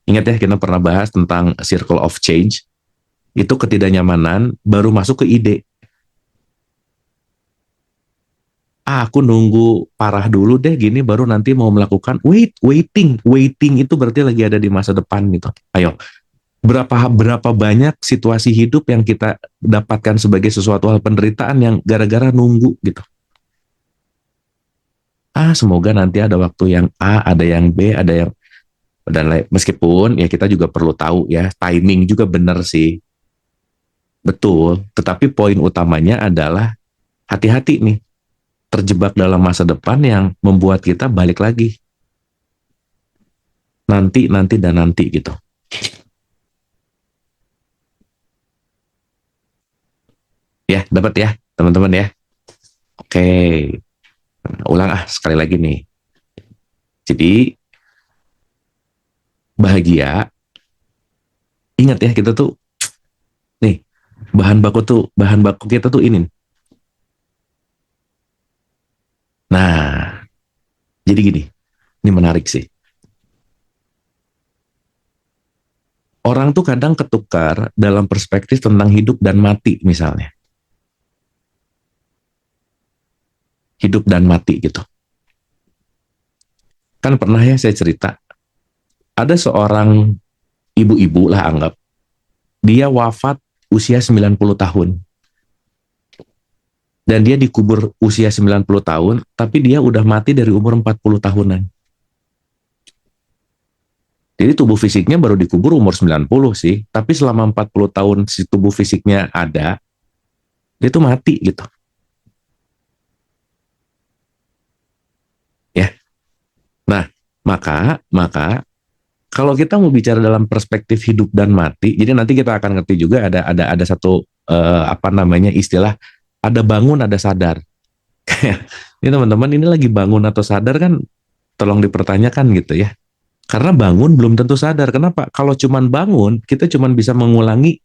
Ingat ya, kita pernah bahas tentang circle of change. Itu ketidaknyamanan baru masuk ke ide. Aku nunggu parah dulu deh gini baru nanti mau melakukan waiting itu berarti lagi ada di masa depan gitu. Ayo, berapa banyak situasi hidup yang kita dapatkan sebagai sesuatu hal penderitaan yang gara-gara nunggu gitu. Semoga nanti ada waktu yang A, ada yang B, ada yang dan meskipun ya kita juga perlu tahu ya timing juga benar sih, betul. Tetapi poin utamanya adalah hati-hati nih terjebak dalam masa depan yang membuat kita balik lagi nanti gitu. Ya, dapat ya teman-teman ya. Oke, ulang sekali lagi nih. Jadi bahagia, ingat ya kita tuh nih bahan baku kita tuh ini. Nah, jadi gini, ini menarik sih. Orang tuh kadang ketukar dalam perspektif tentang hidup dan mati misalnya. Hidup dan mati gitu. Kan pernah ya saya cerita, ada seorang ibu-ibu lah anggap, dia wafat usia 90 tahun. Dan dia dikubur usia 90 tahun, tapi dia udah mati dari umur 40 tahunan. Jadi tubuh fisiknya baru dikubur umur 90 sih, tapi selama 40 tahun si tubuh fisiknya ada, dia tuh mati gitu. Ya. Nah, maka kalau kita mau bicara dalam perspektif hidup dan mati, jadi nanti kita akan ngerti juga ada satu apa namanya istilah ada bangun ada sadar. Ini teman-teman ini lagi bangun atau sadar kan tolong dipertanyakan gitu ya. Karena bangun belum tentu sadar. Kenapa? Kalau cuman bangun, kita cuman bisa mengulangi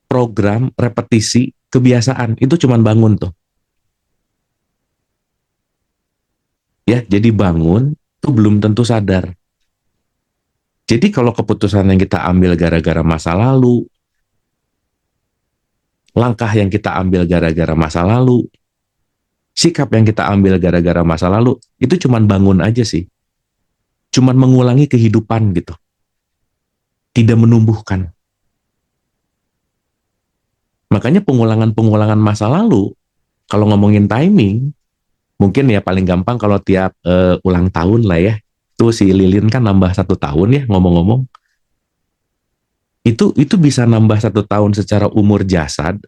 program, repetisi, kebiasaan. Itu cuman bangun tuh. Ya, jadi bangun itu belum tentu sadar. Jadi kalau keputusan yang kita ambil gara-gara masa lalu, langkah yang kita ambil gara-gara masa lalu, sikap yang kita ambil gara-gara masa lalu, itu cuman bangun aja sih. Cuman mengulangi kehidupan gitu. Tidak menumbuhkan. Makanya pengulangan-pengulangan masa lalu, kalau ngomongin timing, mungkin ya paling gampang kalau tiap ulang tahun lah ya. Tuh si Lilin kan nambah 1 tahun ya ngomong-ngomong. Itu bisa nambah 1 tahun secara umur jasad,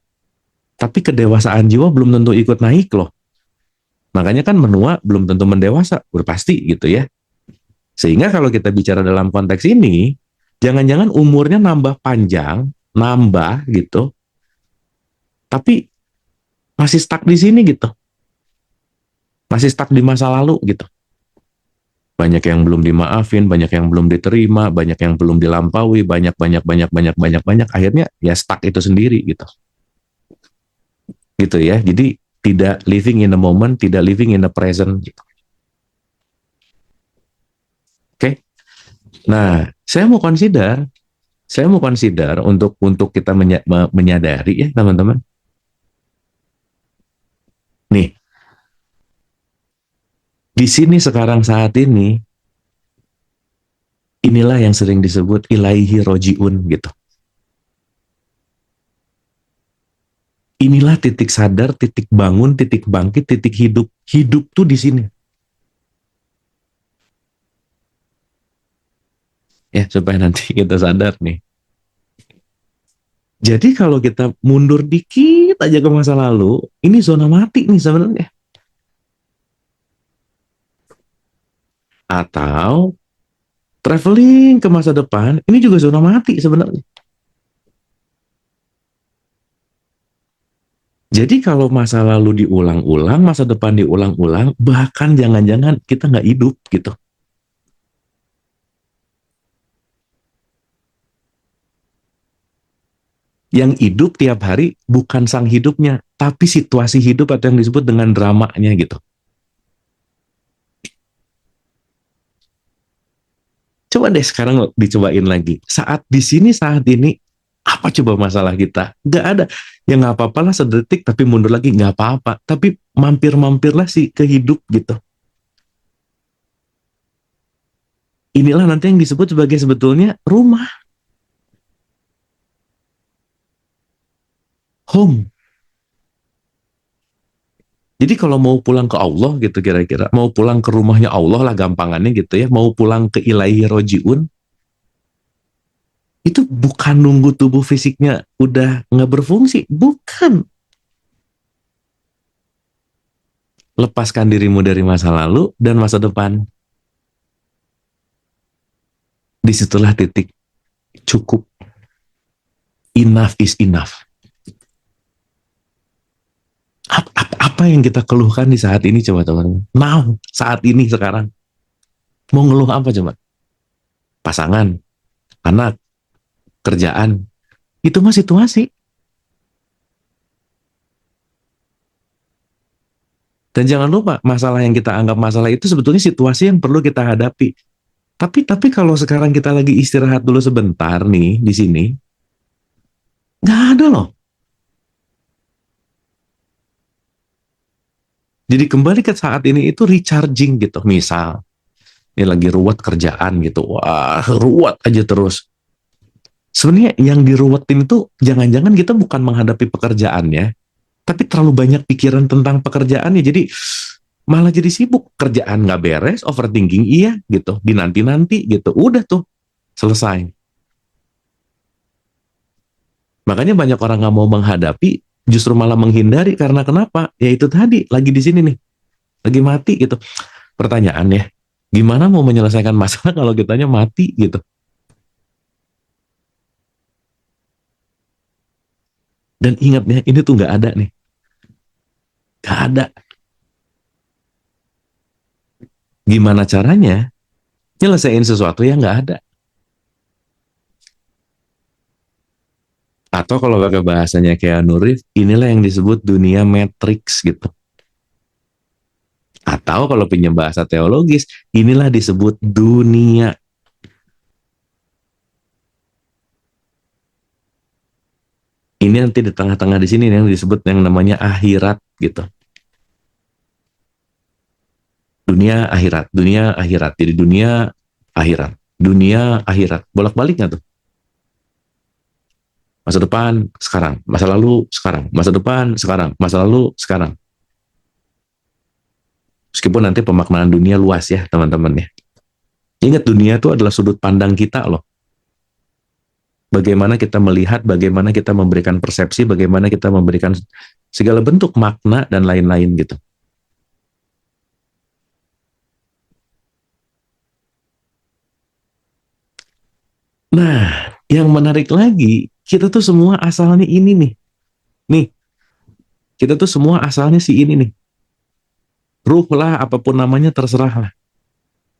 tapi kedewasaan jiwa belum tentu ikut naik loh. Makanya kan menua belum tentu mendewasa, udah pasti gitu ya. Sehingga kalau kita bicara dalam konteks ini, jangan-jangan umurnya nambah panjang, nambah gitu, tapi masih stuck di sini gitu. Masih stuck di masa lalu gitu. Banyak yang belum dimaafin, banyak yang belum diterima, banyak yang belum dilampaui, banyak, akhirnya ya stuck itu sendiri gitu. Gitu ya. Jadi tidak living in the moment, tidak living in the present gitu. Oke. Nah, saya mau consider untuk kita menyadari ya teman-teman. Nih, di sini sekarang saat ini, inilah yang sering disebut ilaihi rojiun gitu. Inilah titik sadar, titik bangun, titik bangkit, titik hidup. Hidup tuh di sini. Ya, supaya nanti kita sadar nih. Jadi kalau kita mundur dikit aja ke masa lalu, ini zona mati nih sebenarnya. Atau traveling ke masa depan, ini juga zona mati sebenarnya. Jadi kalau masa lalu diulang-ulang, masa depan diulang-ulang, bahkan jangan-jangan kita nggak hidup gitu. Yang hidup tiap hari bukan sang hidupnya, tapi situasi hidup atau yang disebut dengan dramanya gitu. Coba deh sekarang dicobain lagi. Saat di sini, saat ini, apa coba masalah kita? Gak ada. Ya nggak apa-apa lah sedetik, tapi mundur lagi nggak apa-apa. Tapi mampir-mampirlah sih ke hidup gitu. Inilah nanti yang disebut sebagai sebetulnya rumah, home. Jadi kalau mau pulang ke Allah gitu kira-kira, mau pulang ke rumahnya Allah lah gampangannya gitu ya, mau pulang ke ilahi rojiun, itu bukan nunggu tubuh fisiknya udah nggak berfungsi, bukan. Lepaskan dirimu dari masa lalu dan masa depan. Disitulah titik cukup. Enough is enough. Apa yang kita keluhkan di saat ini coba teman-teman? Now, saat ini sekarang. Mau ngeluh apa coba? Pasangan, anak, kerjaan. Itu mah situasi. Dan jangan lupa, masalah yang kita anggap masalah itu sebetulnya situasi yang perlu kita hadapi. Tapi kalau sekarang kita lagi istirahat dulu sebentar nih di sini, nggak ada loh. Jadi kembali ke saat ini itu recharging gitu. Misal, ini lagi ruwet kerjaan gitu. Wah, ruwet aja terus. Sebenarnya yang diruwetin itu jangan-jangan kita bukan menghadapi pekerjaannya, tapi terlalu banyak pikiran tentang pekerjaannya. Jadi malah jadi sibuk. Kerjaan nggak beres, overthinking iya gitu. Dinanti-nanti gitu. Udah tuh, selesai. Makanya banyak orang nggak mau menghadapi, justru malah menghindari karena kenapa? Ya itu tadi, lagi di sini nih, lagi mati gitu. Pertanyaannya, gimana mau menyelesaikan masalah kalau kitanya mati gitu? Dan ingat ya, ini tuh nggak ada nih, nggak ada. Gimana caranya nyelesain sesuatu yang nggak ada? Atau kalau pakai bahasanya Keanu Reeves, inilah yang disebut dunia matrix gitu. Atau kalau pinjam bahasa teologis, inilah disebut dunia. Ini nanti di tengah-tengah di sini yang disebut yang namanya akhirat gitu. Dunia akhirat, dunia akhirat. Jadi dunia akhirat, dunia akhirat. Bolak-balik nggak tuh? Masa depan sekarang, masa lalu sekarang, masa depan sekarang, masa lalu sekarang. Meskipun nanti pemaknaan dunia luas ya teman-teman ya. Ingat dunia itu adalah sudut pandang kita loh. Bagaimana kita melihat, bagaimana kita memberikan persepsi, bagaimana kita memberikan segala bentuk makna dan lain-lain gitu. Nah, yang menarik lagi, kita tuh semua asalnya ini nih. Nih, kita tuh semua asalnya si ini nih. Ruh lah, apapun namanya terserah lah.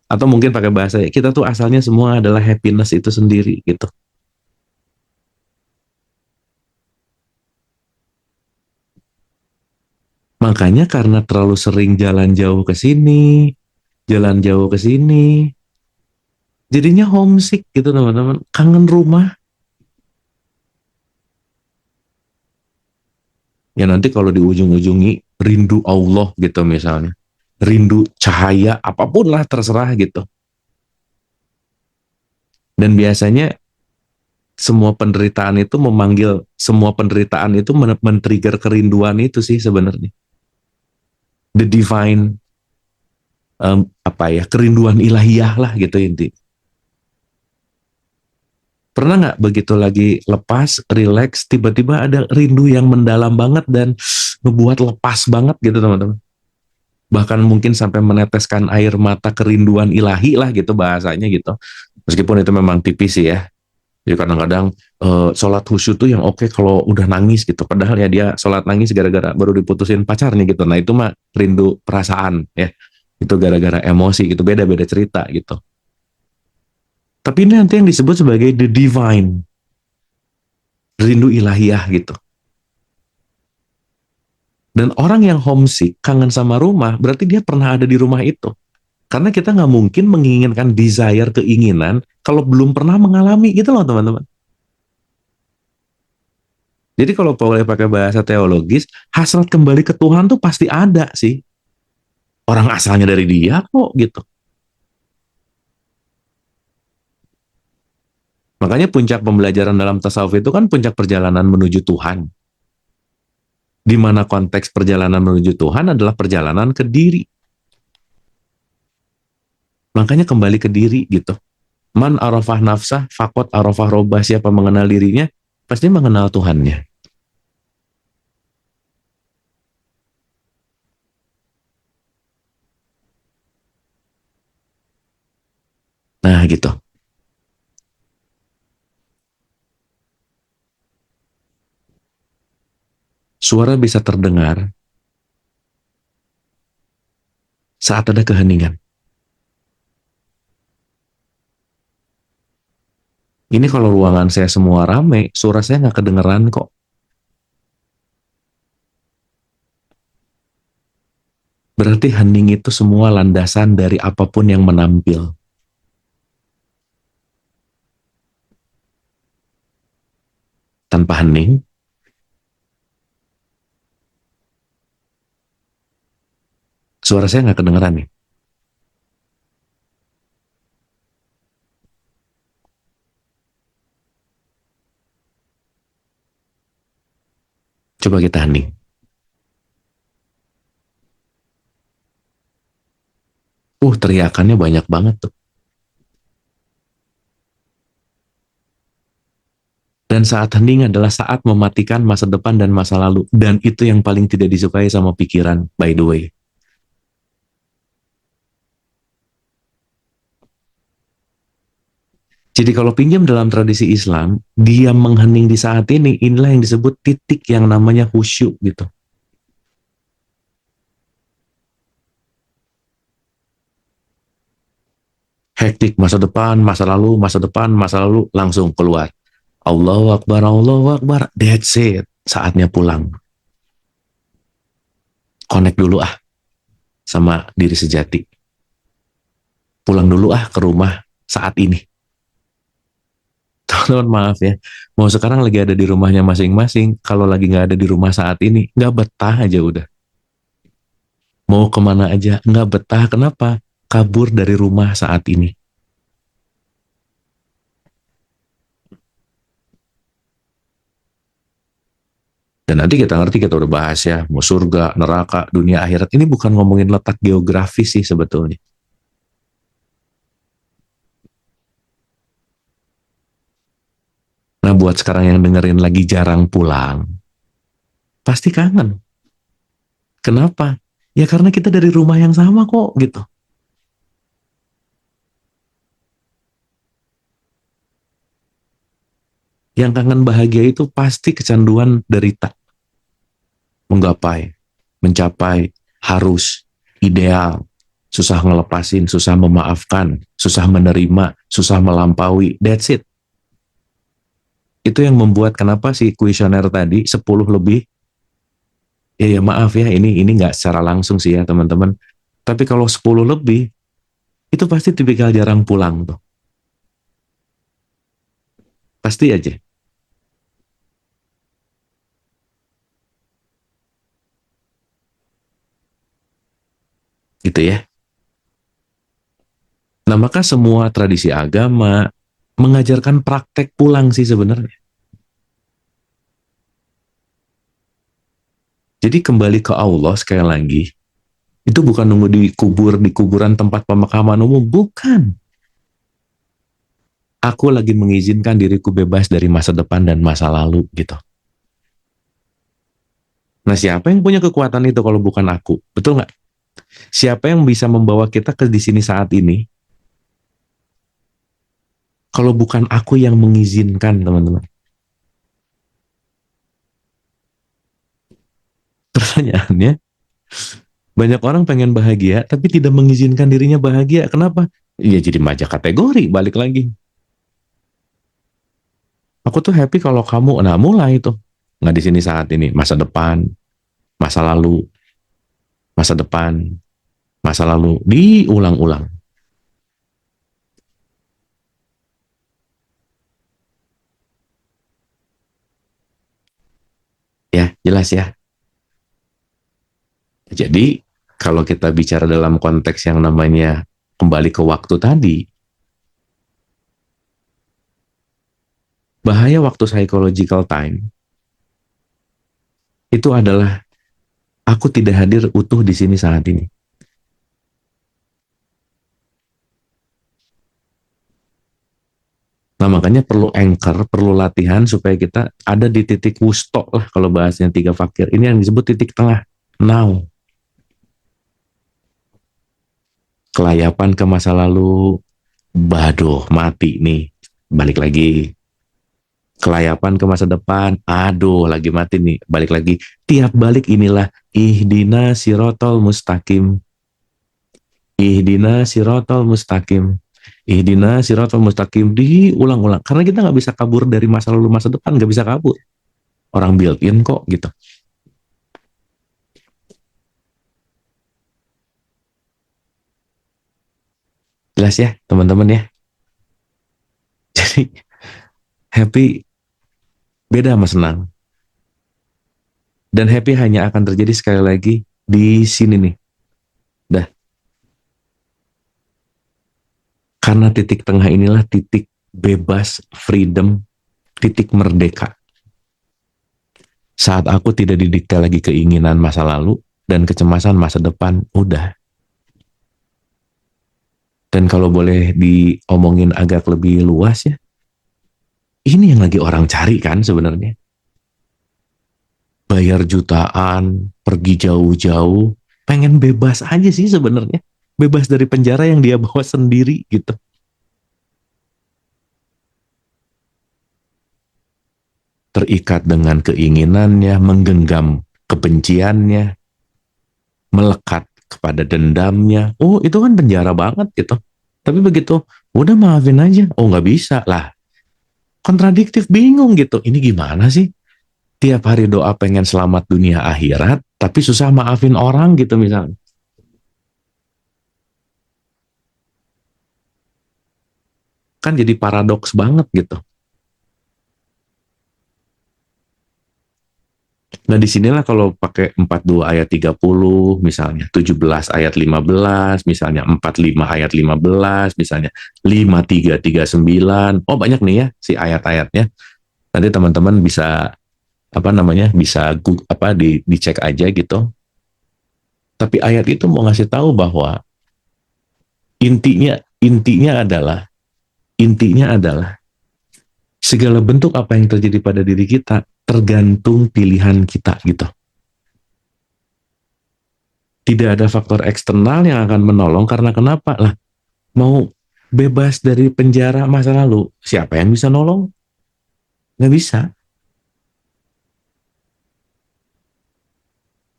Atau mungkin pakai bahasa, kita tuh asalnya semua adalah happiness itu sendiri gitu. Makanya karena terlalu sering jalan jauh ke sini, jadinya homesick gitu teman-teman, kangen rumah. Ya nanti kalau di ujung-ujungi rindu Allah gitu misalnya, rindu cahaya apapun lah terserah gitu. Dan biasanya semua penderitaan itu men-trigger kerinduan itu sih sebenarnya. The divine kerinduan ilahiyah lah gitu inti. Pernah nggak begitu lagi lepas, relax, tiba-tiba ada rindu yang mendalam banget dan ngebuat lepas banget gitu teman-teman. Bahkan mungkin sampai meneteskan air mata kerinduan ilahi lah gitu bahasanya gitu. Meskipun itu memang tipis sih ya. Jadi kadang-kadang sholat khusyuk tuh yang oke kalau udah nangis gitu. Padahal ya dia sholat nangis gara-gara baru diputusin pacarnya gitu. Nah itu mah rindu perasaan ya. Itu gara-gara emosi gitu. Beda-beda cerita gitu. Tapi ini nanti yang disebut sebagai the divine. Rindu ilahiyah gitu. Dan orang yang homesick, kangen sama rumah, berarti dia pernah ada di rumah itu. Karena kita nggak mungkin menginginkan desire, keinginan, kalau belum pernah mengalami gitu loh teman-teman. Jadi kalau boleh pakai bahasa teologis, hasrat kembali ke Tuhan tuh pasti ada sih. Orang asalnya dari dia kok gitu. Makanya puncak pembelajaran dalam tasawuf itu kan puncak perjalanan menuju Tuhan. Di mana konteks perjalanan menuju Tuhan adalah perjalanan ke diri. Makanya kembali ke diri gitu. Man arafah nafsah, fakot arafah robah, siapa mengenal dirinya, pasti mengenal Tuhannya. Nah gitu. Suara bisa terdengar saat ada keheningan. Ini kalau ruangan saya semua rame, suara saya nggak kedengeran kok. Berarti hening itu semua landasan dari apapun yang menampil. Tanpa hening, suara saya nggak kedengeran nih. Coba kita hening. Teriakannya banyak banget tuh. Dan saat hening adalah saat mematikan masa depan dan masa lalu. Dan itu yang paling tidak disukai sama pikiran, by the way. Jadi kalau pinjam dalam tradisi Islam, diam menghening di saat ini, inilah yang disebut titik yang namanya khusyuk gitu. Hektik masa depan, masa lalu, langsung keluar. Allahu Akbar, that's it. Saatnya pulang. Connect dulu sama diri sejati. Pulang dulu ke rumah saat ini. Teman-teman maaf ya, mau sekarang lagi ada di rumahnya masing-masing, kalau lagi nggak ada di rumah saat ini, nggak betah aja udah. Mau kemana aja, nggak betah, kenapa? Kabur dari rumah saat ini. Dan nanti kita ngerti, kita udah bahas ya, mau surga, neraka, dunia akhirat, ini bukan ngomongin letak geografis sih sebetulnya. Nah buat sekarang yang dengerin lagi jarang pulang, pasti kangen. Kenapa? Ya karena kita dari rumah yang sama kok gitu. Yang kangen bahagia itu pasti kecanduan derita. Menggapai, mencapai, harus, ideal, susah ngelepasin, susah memaafkan, susah menerima, susah melampaui, that's it. Itu yang membuat kenapa si kuesioner tadi 10 lebih, ya maaf ya, ini nggak secara langsung sih ya teman-teman, tapi kalau 10 lebih, itu pasti tipikal jarang pulang tuh. Pasti aja. Gitu ya. Nah maka semua tradisi agama mengajarkan praktek pulang sih sebenarnya. Jadi kembali ke Allah sekali lagi, itu bukan nunggu di kuburan tempat pemakaman umum, bukan. Aku lagi mengizinkan diriku bebas dari masa depan dan masa lalu gitu. Nah siapa yang punya kekuatan itu kalau bukan aku? Betul nggak? Siapa yang bisa membawa kita ke di sini saat ini? Kalau bukan aku yang mengizinkan, teman-teman. Pertanyaannya, banyak orang pengen bahagia, tapi tidak mengizinkan dirinya bahagia. Kenapa? Ya jadi majak kategori, balik lagi. Aku tuh happy kalau kamu, nah mulai tuh. Nggak di sini saat ini, masa depan, masa lalu, masa depan. Masa lalu diulang-ulang. Ya, jelas ya. Jadi, kalau kita bicara dalam konteks yang namanya kembali ke waktu tadi, bahaya waktu psychological time itu adalah aku tidak hadir utuh di sini saat ini. Nah, makanya perlu anchor, perlu latihan supaya kita ada di titik wusto lah kalau bahasnya tiga fakir. Ini yang disebut titik tengah. Now, kelayapan ke masa lalu, baduh, mati nih. Balik lagi. Kelayapan ke masa depan, aduh, lagi mati nih. Balik lagi. Tiap balik inilah ihdina sirotol mustaqim. Ihdina sirotol mustaqim. Ihdina sirotol mustaqim. Diulang-ulang. Karena kita nggak bisa kabur dari masa lalu masa depan. Nggak bisa kabur. Orang built-in kok gitu. Jelas ya teman-teman ya. Jadi happy beda sama senang. Dan happy hanya akan terjadi sekali lagi di sini nih. Dah. Karena titik tengah inilah titik bebas, freedom, titik merdeka. Saat aku tidak didikte lagi keinginan masa lalu dan kecemasan masa depan, udah. Dan kalau boleh diomongin agak lebih luas ya, ini yang lagi orang cari kan sebenarnya. Bayar jutaan, pergi jauh-jauh, pengen bebas aja sih sebenarnya. Bebas dari penjara yang dia bawa sendiri gitu. Terikat dengan keinginannya, menggenggam kebenciannya, melekat kepada dendamnya. Oh, itu kan penjara banget gitu. Tapi begitu, udah maafin aja. Oh, nggak bisa lah. Kontradiktif, bingung gitu. Ini gimana sih? Tiap hari doa pengen selamat dunia akhirat, tapi susah maafin orang gitu misalnya. Kan jadi paradoks banget gitu. Nah, disinilah kalau pakai 42 ayat 30 misalnya, 17 ayat 15 misalnya, 45 ayat 15 misalnya, 5339. Oh, banyak nih ya si ayat-ayatnya. Nanti teman-teman bisa apa namanya? Bisa dicek aja gitu. Tapi ayat itu mau ngasih tahu bahwa intinya intinya adalah segala bentuk apa yang terjadi pada diri kita tergantung pilihan kita gitu. Tidak ada faktor eksternal yang akan menolong karena kenapa lah? Mau bebas dari penjara masa lalu, siapa yang bisa nolong? Nggak bisa.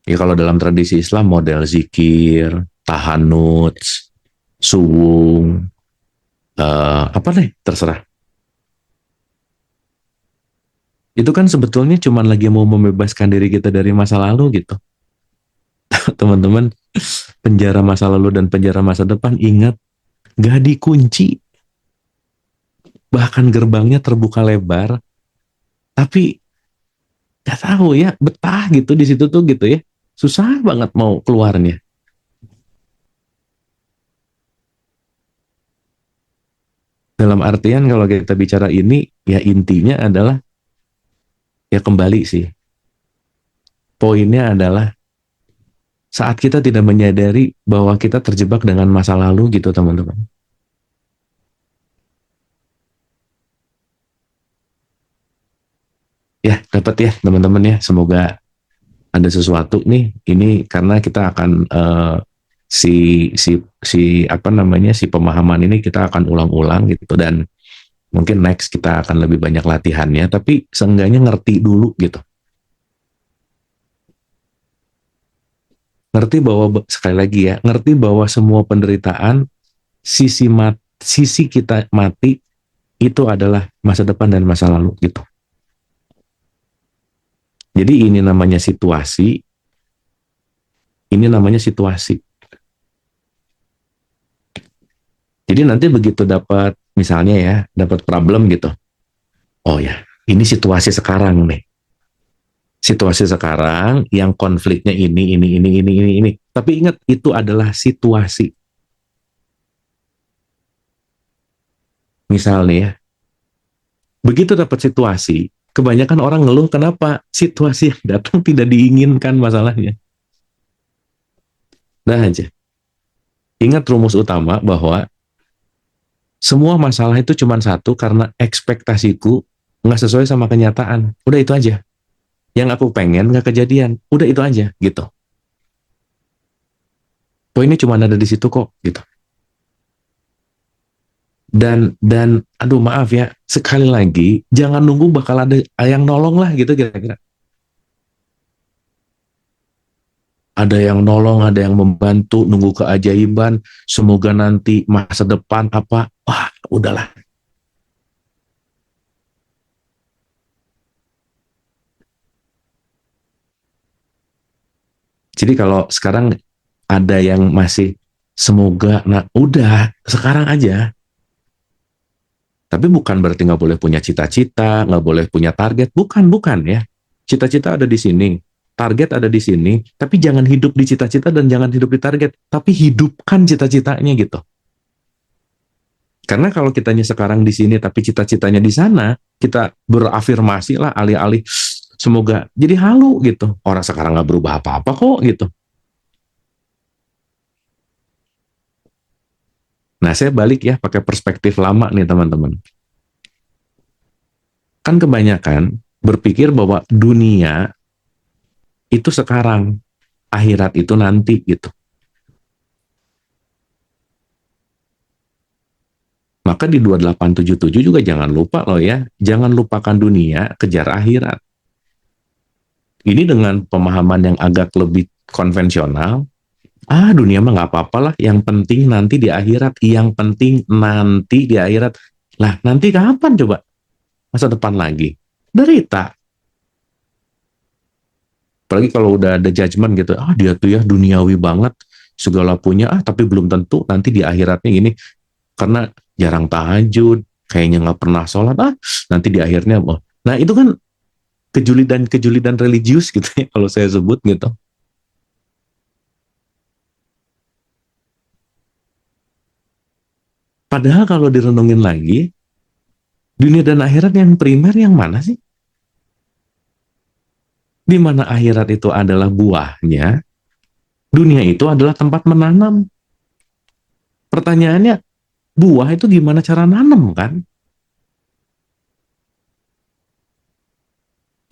Ya kalau dalam tradisi Islam model zikir, tahanut, suwung, apa deh, terserah. Itu kan sebetulnya cuma lagi mau membebaskan diri kita dari masa lalu gitu. Teman-teman, penjara masa lalu dan penjara masa depan ingat, gak dikunci. Bahkan gerbangnya terbuka lebar, tapi gak tahu ya, betah gitu di situ tuh gitu ya. Susah banget mau keluarnya. Dalam artian kalau kita bicara ini, ya intinya adalah, ya kembali sih. Poinnya adalah saat kita tidak menyadari bahwa kita terjebak dengan masa lalu gitu teman-teman. Ya, dapat ya teman-teman ya. Semoga ada sesuatu nih. Ini karena kita akan si si si apa namanya si pemahaman ini kita akan ulang-ulang gitu dan mungkin next kita akan lebih banyak latihannya. Tapi seenggaknya ngerti dulu gitu. Ngerti bahwa sekali lagi ya, ngerti bahwa semua penderitaan sisi kita mati itu adalah masa depan dan masa lalu gitu. Jadi ini namanya situasi. Jadi nanti begitu dapat misalnya ya, dapat problem gitu. Oh ya, ini situasi sekarang nih. Situasi sekarang yang konfliknya ini. Tapi ingat itu adalah situasi. Misalnya ya, begitu dapat situasi, kebanyakan orang ngeluh kenapa situasi yang datang tidak diinginkan masalahnya. Nah aja. Ingat rumus utama bahwa semua masalah itu cuma satu karena ekspektasiku nggak sesuai sama kenyataan. Udah itu aja. Yang aku pengen nggak kejadian. Udah itu aja gitu. Poinnya cuma ada di situ kok gitu. Dan aduh maaf ya, sekali lagi jangan nunggu bakal ada yang nolong lah gitu kira-kira. Ada yang nolong, ada yang membantu, nunggu keajaiban, semoga nanti masa depan apa, wah udahlah. Jadi kalau sekarang ada yang masih semoga, nah udah sekarang aja. Tapi bukan berarti nggak boleh punya cita-cita, nggak boleh punya target, bukan ya. Cita-cita ada di sini, target ada di sini, tapi jangan hidup di cita-cita dan jangan hidup di target, tapi hidupkan cita-citanya gitu. Karena kalau kitanya sekarang di sini tapi cita-citanya di sana, kita berafirmasi lah alih-alih semoga jadi halu gitu. Orang sekarang nggak berubah apa-apa kok gitu. Nah, saya balik ya pakai perspektif lama nih teman-teman. Kan kebanyakan berpikir bahwa dunia itu sekarang, akhirat itu nanti gitu. Maka di 2877 juga jangan lupa loh ya, jangan lupakan dunia, kejar akhirat. Ini dengan pemahaman yang agak lebih konvensional, dunia mah nggak apa-apa lah, yang penting nanti di akhirat, yang penting nanti di akhirat. Lah nanti kapan coba? Masa depan lagi? Derita. Apalagi kalau udah ada judgement gitu, dia tuh ya duniawi banget, segala punya, tapi belum tentu nanti di akhiratnya gini, karena jarang tahajud, kayaknya nggak pernah sholat, nanti di akhirnya, nah itu kan kejulidan religius gitu ya, kalau saya sebut gitu. Padahal kalau direnungin lagi, dunia dan akhirat yang primer yang mana sih? Di mana akhirat itu adalah buahnya, dunia itu adalah tempat menanam. Pertanyaannya, buah itu gimana cara nanam kan?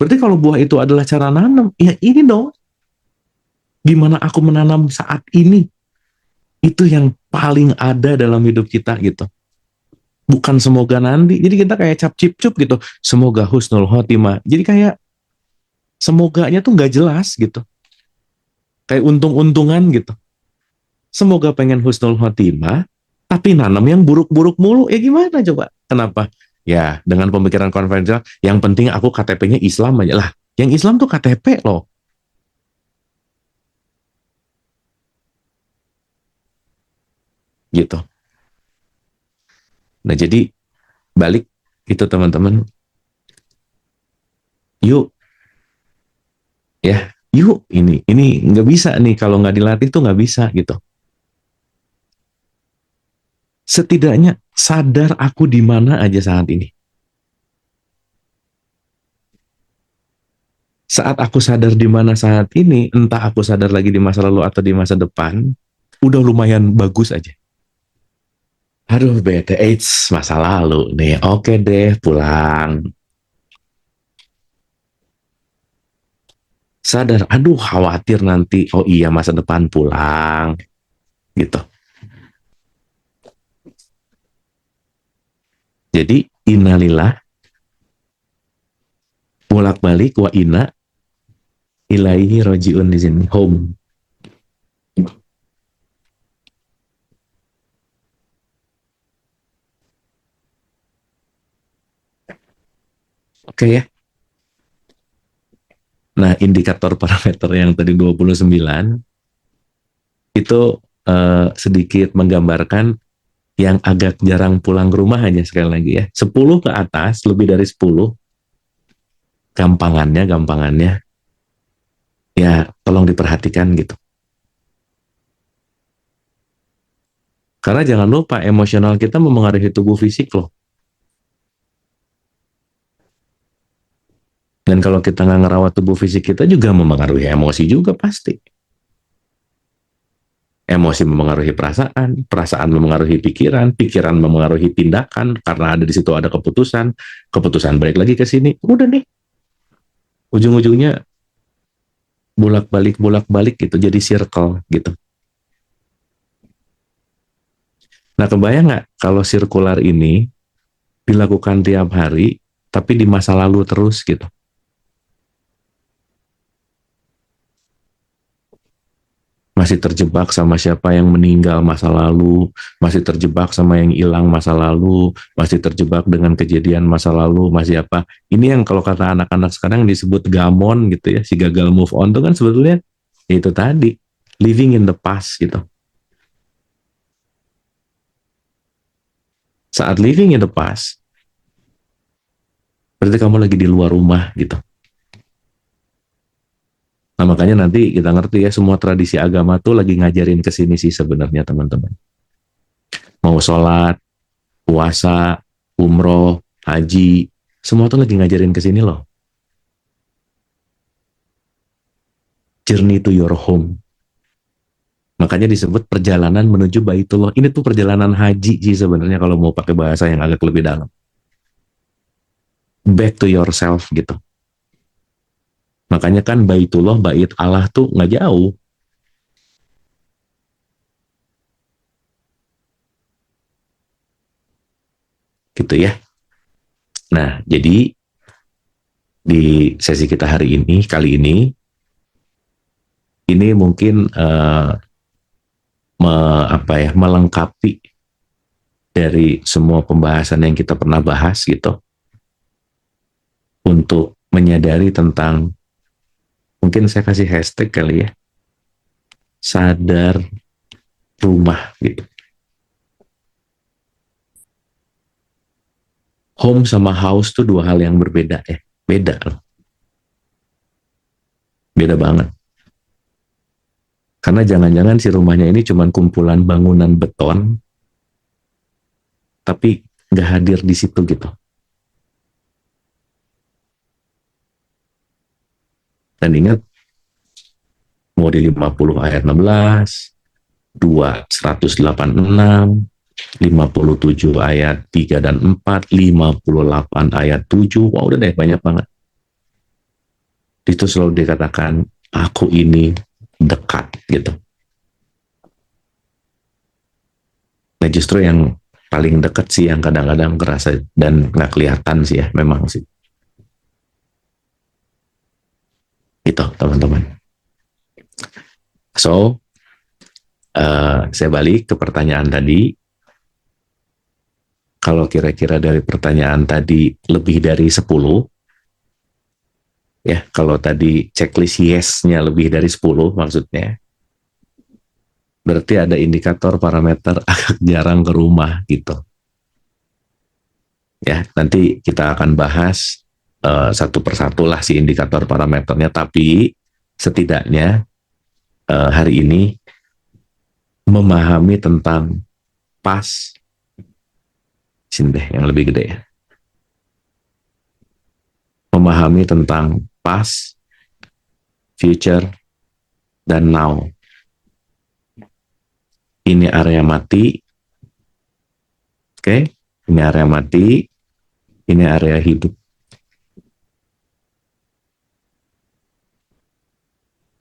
Berarti kalau buah itu adalah cara nanam, ya ini dong. Gimana aku menanam saat ini? Itu yang paling ada dalam hidup kita gitu. Bukan semoga nanti. Jadi kita kayak cap cip cup gitu. Semoga husnul khotimah. Jadi kayak semoganya tuh nggak jelas gitu. Kayak untung-untungan gitu. Semoga pengen husnul khotimah, tapi nanam yang buruk-buruk mulu. Ya gimana coba? Kenapa? Ya dengan pemikiran konvensional, yang penting aku KTP-nya Islam aja lah. Yang Islam tuh KTP loh. Gitu. Nah jadi balik itu teman-teman. Yuk ya, yuk ini nggak bisa nih kalau nggak dilatih tuh nggak bisa gitu. Setidaknya sadar aku di mana aja saat ini. Saat aku sadar di mana saat ini, entah aku sadar lagi di masa lalu atau di masa depan, udah lumayan bagus aja. Aduh bete, masa lalu nih, oke deh pulang. Sadar, aduh khawatir nanti, oh iya masa depan pulang, gitu. Jadi innalillah, bolak-balik wa inna ilaihi rojiun di sini, home. Oke ya. Nah, indikator parameter yang tadi 29 itu sedikit menggambarkan yang agak jarang pulang ke rumah hanya sekali lagi ya, 10 ke atas, lebih dari 10, gampangannya, ya tolong diperhatikan gitu. Karena jangan lupa emosional kita memengaruhi tubuh fisik loh. Dan kalau kita nggak ngerawat tubuh fisik kita juga memengaruhi emosi juga pasti. Emosi memengaruhi perasaan, perasaan memengaruhi pikiran, pikiran memengaruhi tindakan, karena ada di situ ada keputusan, keputusan balik lagi ke sini, udah nih, ujung-ujungnya bolak-balik gitu, jadi circle gitu. Nah, kebayang nggak kalau sirkular ini dilakukan tiap hari, tapi di masa lalu terus gitu. Masih terjebak sama siapa yang meninggal masa lalu, masih terjebak sama yang hilang masa lalu, masih terjebak dengan kejadian masa lalu, masih apa. Ini yang kalau kata anak-anak sekarang disebut gamon gitu ya, si gagal move on itu kan sebetulnya itu tadi, living in the past gitu. Saat living in the past, berarti kamu lagi di luar rumah gitu. Nah, makanya nanti kita ngerti ya, semua tradisi agama tuh lagi ngajarin ke sini sih sebenarnya teman-teman. Mau sholat, puasa, umroh, haji, semua tuh lagi ngajarin ke sini loh. Journey to your home. Makanya disebut perjalanan menuju Baitullah. Ini tuh perjalanan haji sih sebenarnya kalau mau pakai bahasa yang agak lebih dalam. Back to yourself gitu. Makanya kan Baitullah, Bait Allah tuh nggak jauh. Gitu ya. Nah, jadi di sesi kita hari ini, kali ini mungkin melengkapi dari semua pembahasan yang kita pernah bahas gitu, untuk menyadari tentang, mungkin saya kasih hashtag kali ya, sadar rumah gitu. Home sama house tuh dua hal yang berbeda ya, beda loh, beda banget. Karena jangan-jangan si rumahnya ini cuma kumpulan bangunan beton, tapi nggak hadir di situ gitu. Dan ingat, mau di 50 ayat 16, 2, 186, 57 ayat 3 dan 4, 58 ayat 7, wah udah deh banyak banget. Itu selalu dikatakan, aku ini dekat gitu. Nah justru yang paling dekat sih yang kadang-kadang kerasa dan nggak kelihatan sih ya, memang sih. Gitu teman-teman. So, saya balik ke pertanyaan tadi. Kalau kira-kira dari pertanyaan tadi lebih dari 10, ya kalau tadi checklist yes-nya lebih dari 10 maksudnya, berarti ada indikator parameter agak jarang ke rumah gitu. Ya, nanti kita akan bahas satu persatu lah si indikator parameternya, tapi setidaknya hari ini memahami tentang pas, sini deh yang lebih gede ya, memahami tentang past, future, dan now. Ini area mati, oke? Ini area mati, ini area hidup.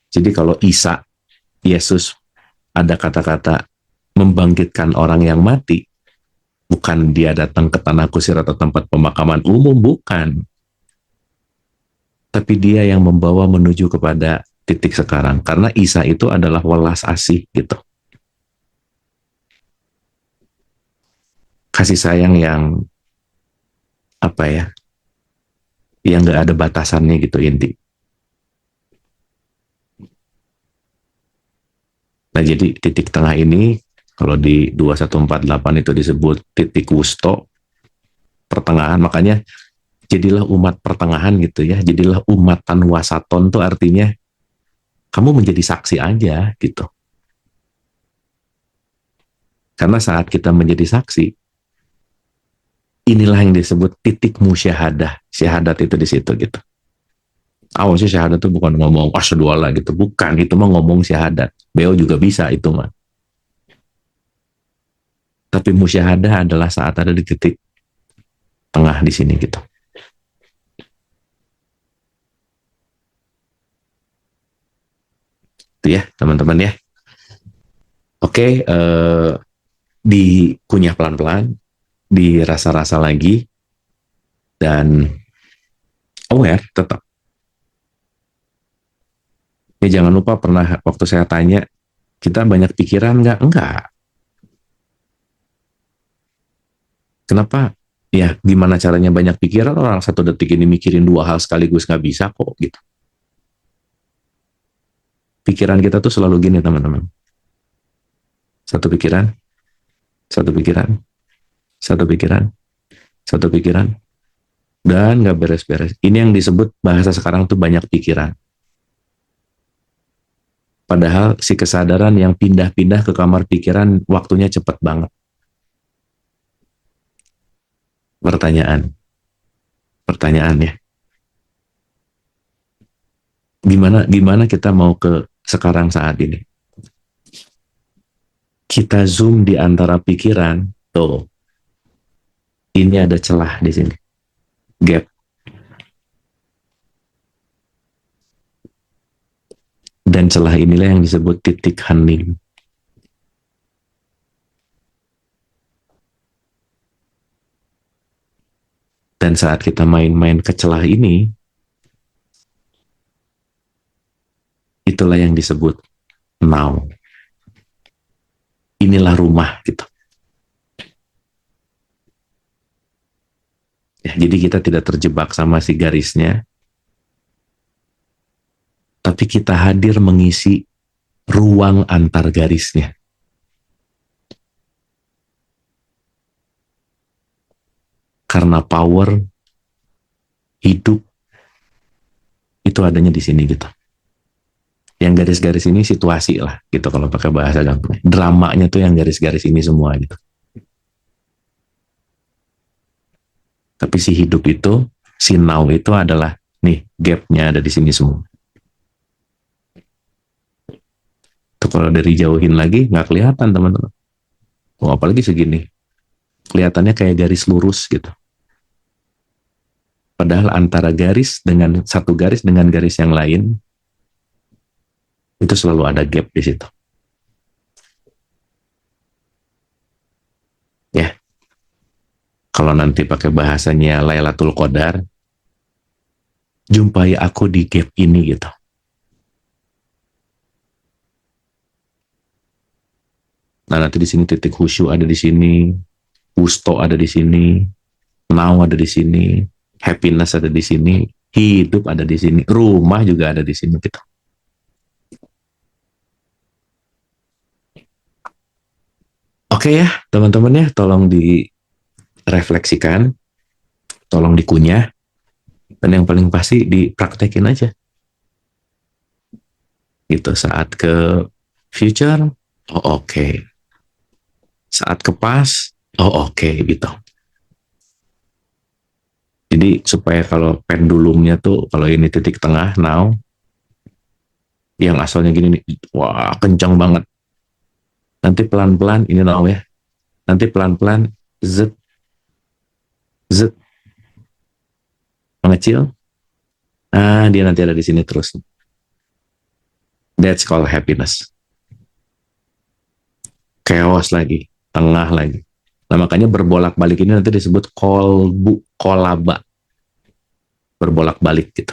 Jadi kalau Isa, Yesus, ada kata-kata membangkitkan orang yang mati, bukan dia datang ke tanah kusir atau tempat pemakaman umum, bukan. Tapi dia yang membawa menuju kepada titik sekarang. Karena Isa itu adalah welas asih gitu. Kasih sayang yang apa ya, yang gak ada batasannya gitu inti. Nah jadi titik tengah ini Kalau di 2148 itu disebut titik wusto, pertengahan. Makanya jadilah umat pertengahan gitu ya. Jadilah umatan wasaton tuh artinya kamu menjadi saksi aja gitu. Karena saat kita menjadi saksi, inilah yang disebut titik musyahadah. Syahadat itu di situ gitu. Sih syahadat itu bukan ngomong asyhadu alla gitu, bukan, itu mah ngomong syahadat. Beliau juga bisa itu mah. Tapi musyahadah adalah saat ada di titik tengah di sini gitu. Itu ya teman-teman ya. Oke, dikunyah pelan-pelan, dirasa-rasa lagi, dan aware tetap. Ya jangan lupa, pernah waktu saya tanya, kita banyak pikiran nggak? Enggak. Kenapa? Ya gimana caranya banyak pikiran? Orang satu detik ini mikirin dua hal sekaligus nggak bisa kok gitu. Pikiran kita tuh selalu gini teman-teman. Satu pikiran, satu pikiran, satu pikiran, satu pikiran, dan nggak beres-beres. Ini yang disebut bahasa sekarang tuh banyak pikiran. Padahal si kesadaran yang pindah-pindah ke kamar pikiran waktunya cepat banget. Pertanyaan ya. Gimana kita mau ke sekarang saat ini? Kita zoom di antara pikiran, tuh. Ini ada celah di sini. Gap. Dan celah inilah yang disebut titik hening. Dan saat kita main-main ke celah ini, itulah yang disebut now. Inilah rumah gitu. Ya, jadi kita tidak terjebak sama si garisnya, tapi kita hadir mengisi ruang antar garisnya. Karena power hidup itu adanya di sini gitu. Yang garis-garis ini situasi lah gitu kalau pakai bahasa gampang. Dramanya tuh yang garis-garis ini semua gitu. Tapi si hidup itu, si now itu adalah nih gapnya ada di sini semua. Tuh kalau dari jauhin lagi nggak kelihatan teman-teman. Oh, apalagi segini. Kelihatannya kayak garis lurus gitu. Padahal antara garis dengan satu garis dengan garis yang lain itu selalu ada gap di situ. Ya. Kalau nanti pakai bahasanya Lailatul Qadar, jumpai aku di gap ini gitu. Nah, nanti di sini titik khusyuk ada di sini, wusto ada di sini, now ada di sini, happiness ada di sini, hidup ada di sini, rumah juga ada di sini gitu. Oke ya, teman-teman ya, tolong direfleksikan, tolong dikunyah, dan yang paling pasti dipraktekin aja. Gitu, saat ke future, oh oke. Saat ke past, oh oke gitu. Jadi supaya kalau pendulumnya tuh, kalau ini titik tengah, now, yang asalnya gini nih, wah kencang banget. Nanti pelan-pelan, ini now ya, nanti pelan-pelan, zet, zet, mengecil, dia nanti ada di sini terus. That's called happiness. Chaos lagi, tengah lagi. Nah makanya berbolak-balik ini nanti disebut kolaba. Berbolak-balik gitu.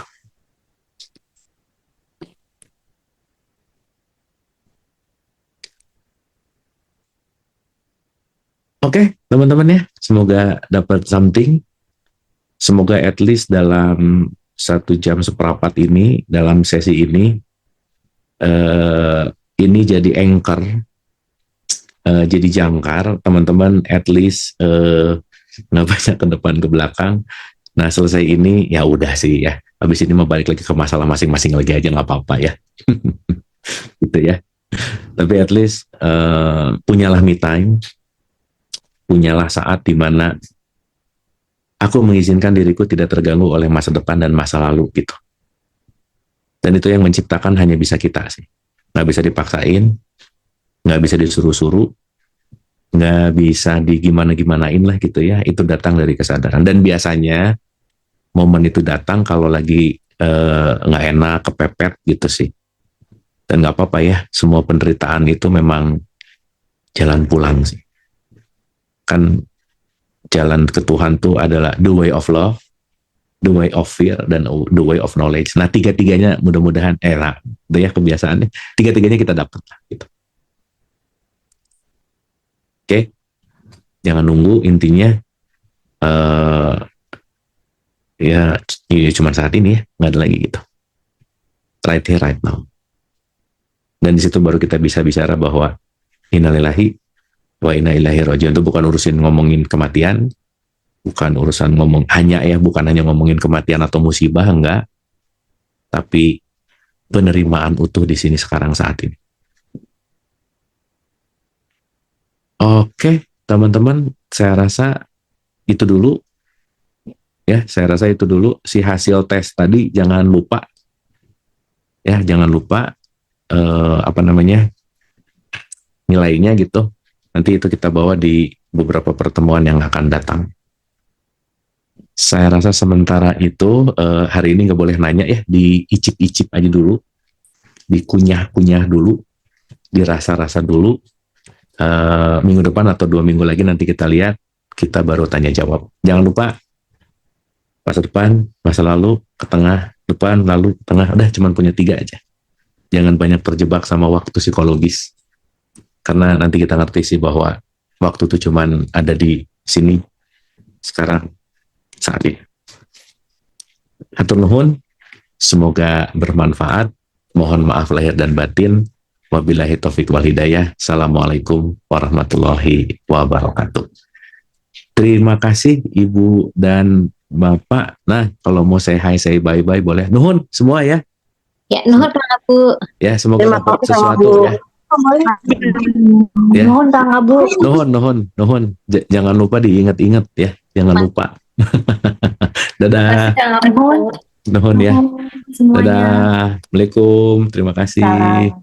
Oke, teman-teman ya, semoga dapat something. Semoga at least dalam 1 jam 1/4 ini, dalam sesi ini jadi anchor jadi jangkar, teman-teman at least nggak banyak ke depan ke belakang. Nah selesai ini ya udah sih ya. Habis ini mau balik lagi ke masalah masing-masing lagi aja nggak apa-apa ya. Gitu ya. Tapi at least punyalah me time, punyalah saat di mana aku mengizinkan diriku tidak terganggu oleh masa depan dan masa lalu gitu. Dan itu yang menciptakan hanya bisa kita sih. Nggak bisa dipaksain, nggak bisa disuruh-suruh, nggak bisa digimana-gimanain lah gitu ya. Itu datang dari kesadaran. Dan biasanya momen itu datang kalau lagi nggak enak, kepepet gitu sih. Dan nggak apa-apa ya, semua penderitaan itu memang jalan pulang sih. Kan jalan ke Tuhan tuh adalah the way of love, the way of fear, dan the way of knowledge. Nah tiga-tiganya mudah-mudahan, nah, itu ya kebiasaannya, tiga-tiganya kita dapat lah gitu. Oke, jangan nunggu, intinya ya cuma saat ini ya, nggak ada lagi gitu. Right here, right now. Dan di situ baru kita bisa bicara bahwa innalillahi wa inna ilaihi rajiun. Itu bukan urusin ngomongin kematian, bukan urusan bukan hanya ngomongin kematian atau musibah, enggak, tapi penerimaan utuh di sini sekarang saat ini. Oke, teman-teman, saya rasa itu dulu ya. Saya rasa itu dulu si hasil tes tadi. Jangan lupa ya, jangan lupa nilainya gitu. Nanti itu kita bawa di beberapa pertemuan yang akan datang. Saya rasa sementara itu hari ini nggak boleh nanya ya, diicip-icip aja dulu, dikunyah-kunyah dulu, dirasa-rasa dulu. Minggu depan atau 2 minggu lagi nanti kita lihat, kita baru tanya jawab. Jangan lupa masa depan, masa lalu, ke tengah, depan, lalu, tengah. Udah cuman punya 3 aja. Jangan banyak terjebak sama waktu psikologis. Karena nanti kita ngerti sih bahwa waktu itu cuman ada di sini, sekarang, saat ini. Hatur nuhun, semoga bermanfaat. Mohon maaf lahir dan batin. Wabillahi taufiq wal hidayah. Assalamualaikum warahmatullahi wabarakatuh. Terima kasih Ibu dan Bapak. Nah, kalau mau say hi, say bye-bye boleh. Nuhun semua ya. Ya, nuhun Kang Abu. Ya, semoga Terima dapat kasih, sesuatu Abu. ya. Ya. Nuhun Kang Abu. Nuhun. Jangan lupa diingat-ingat ya. Jangan lupa. Dadah. Nuhun ya. Semuanya. Dadah. Assalamualaikum. Terima kasih. Salam.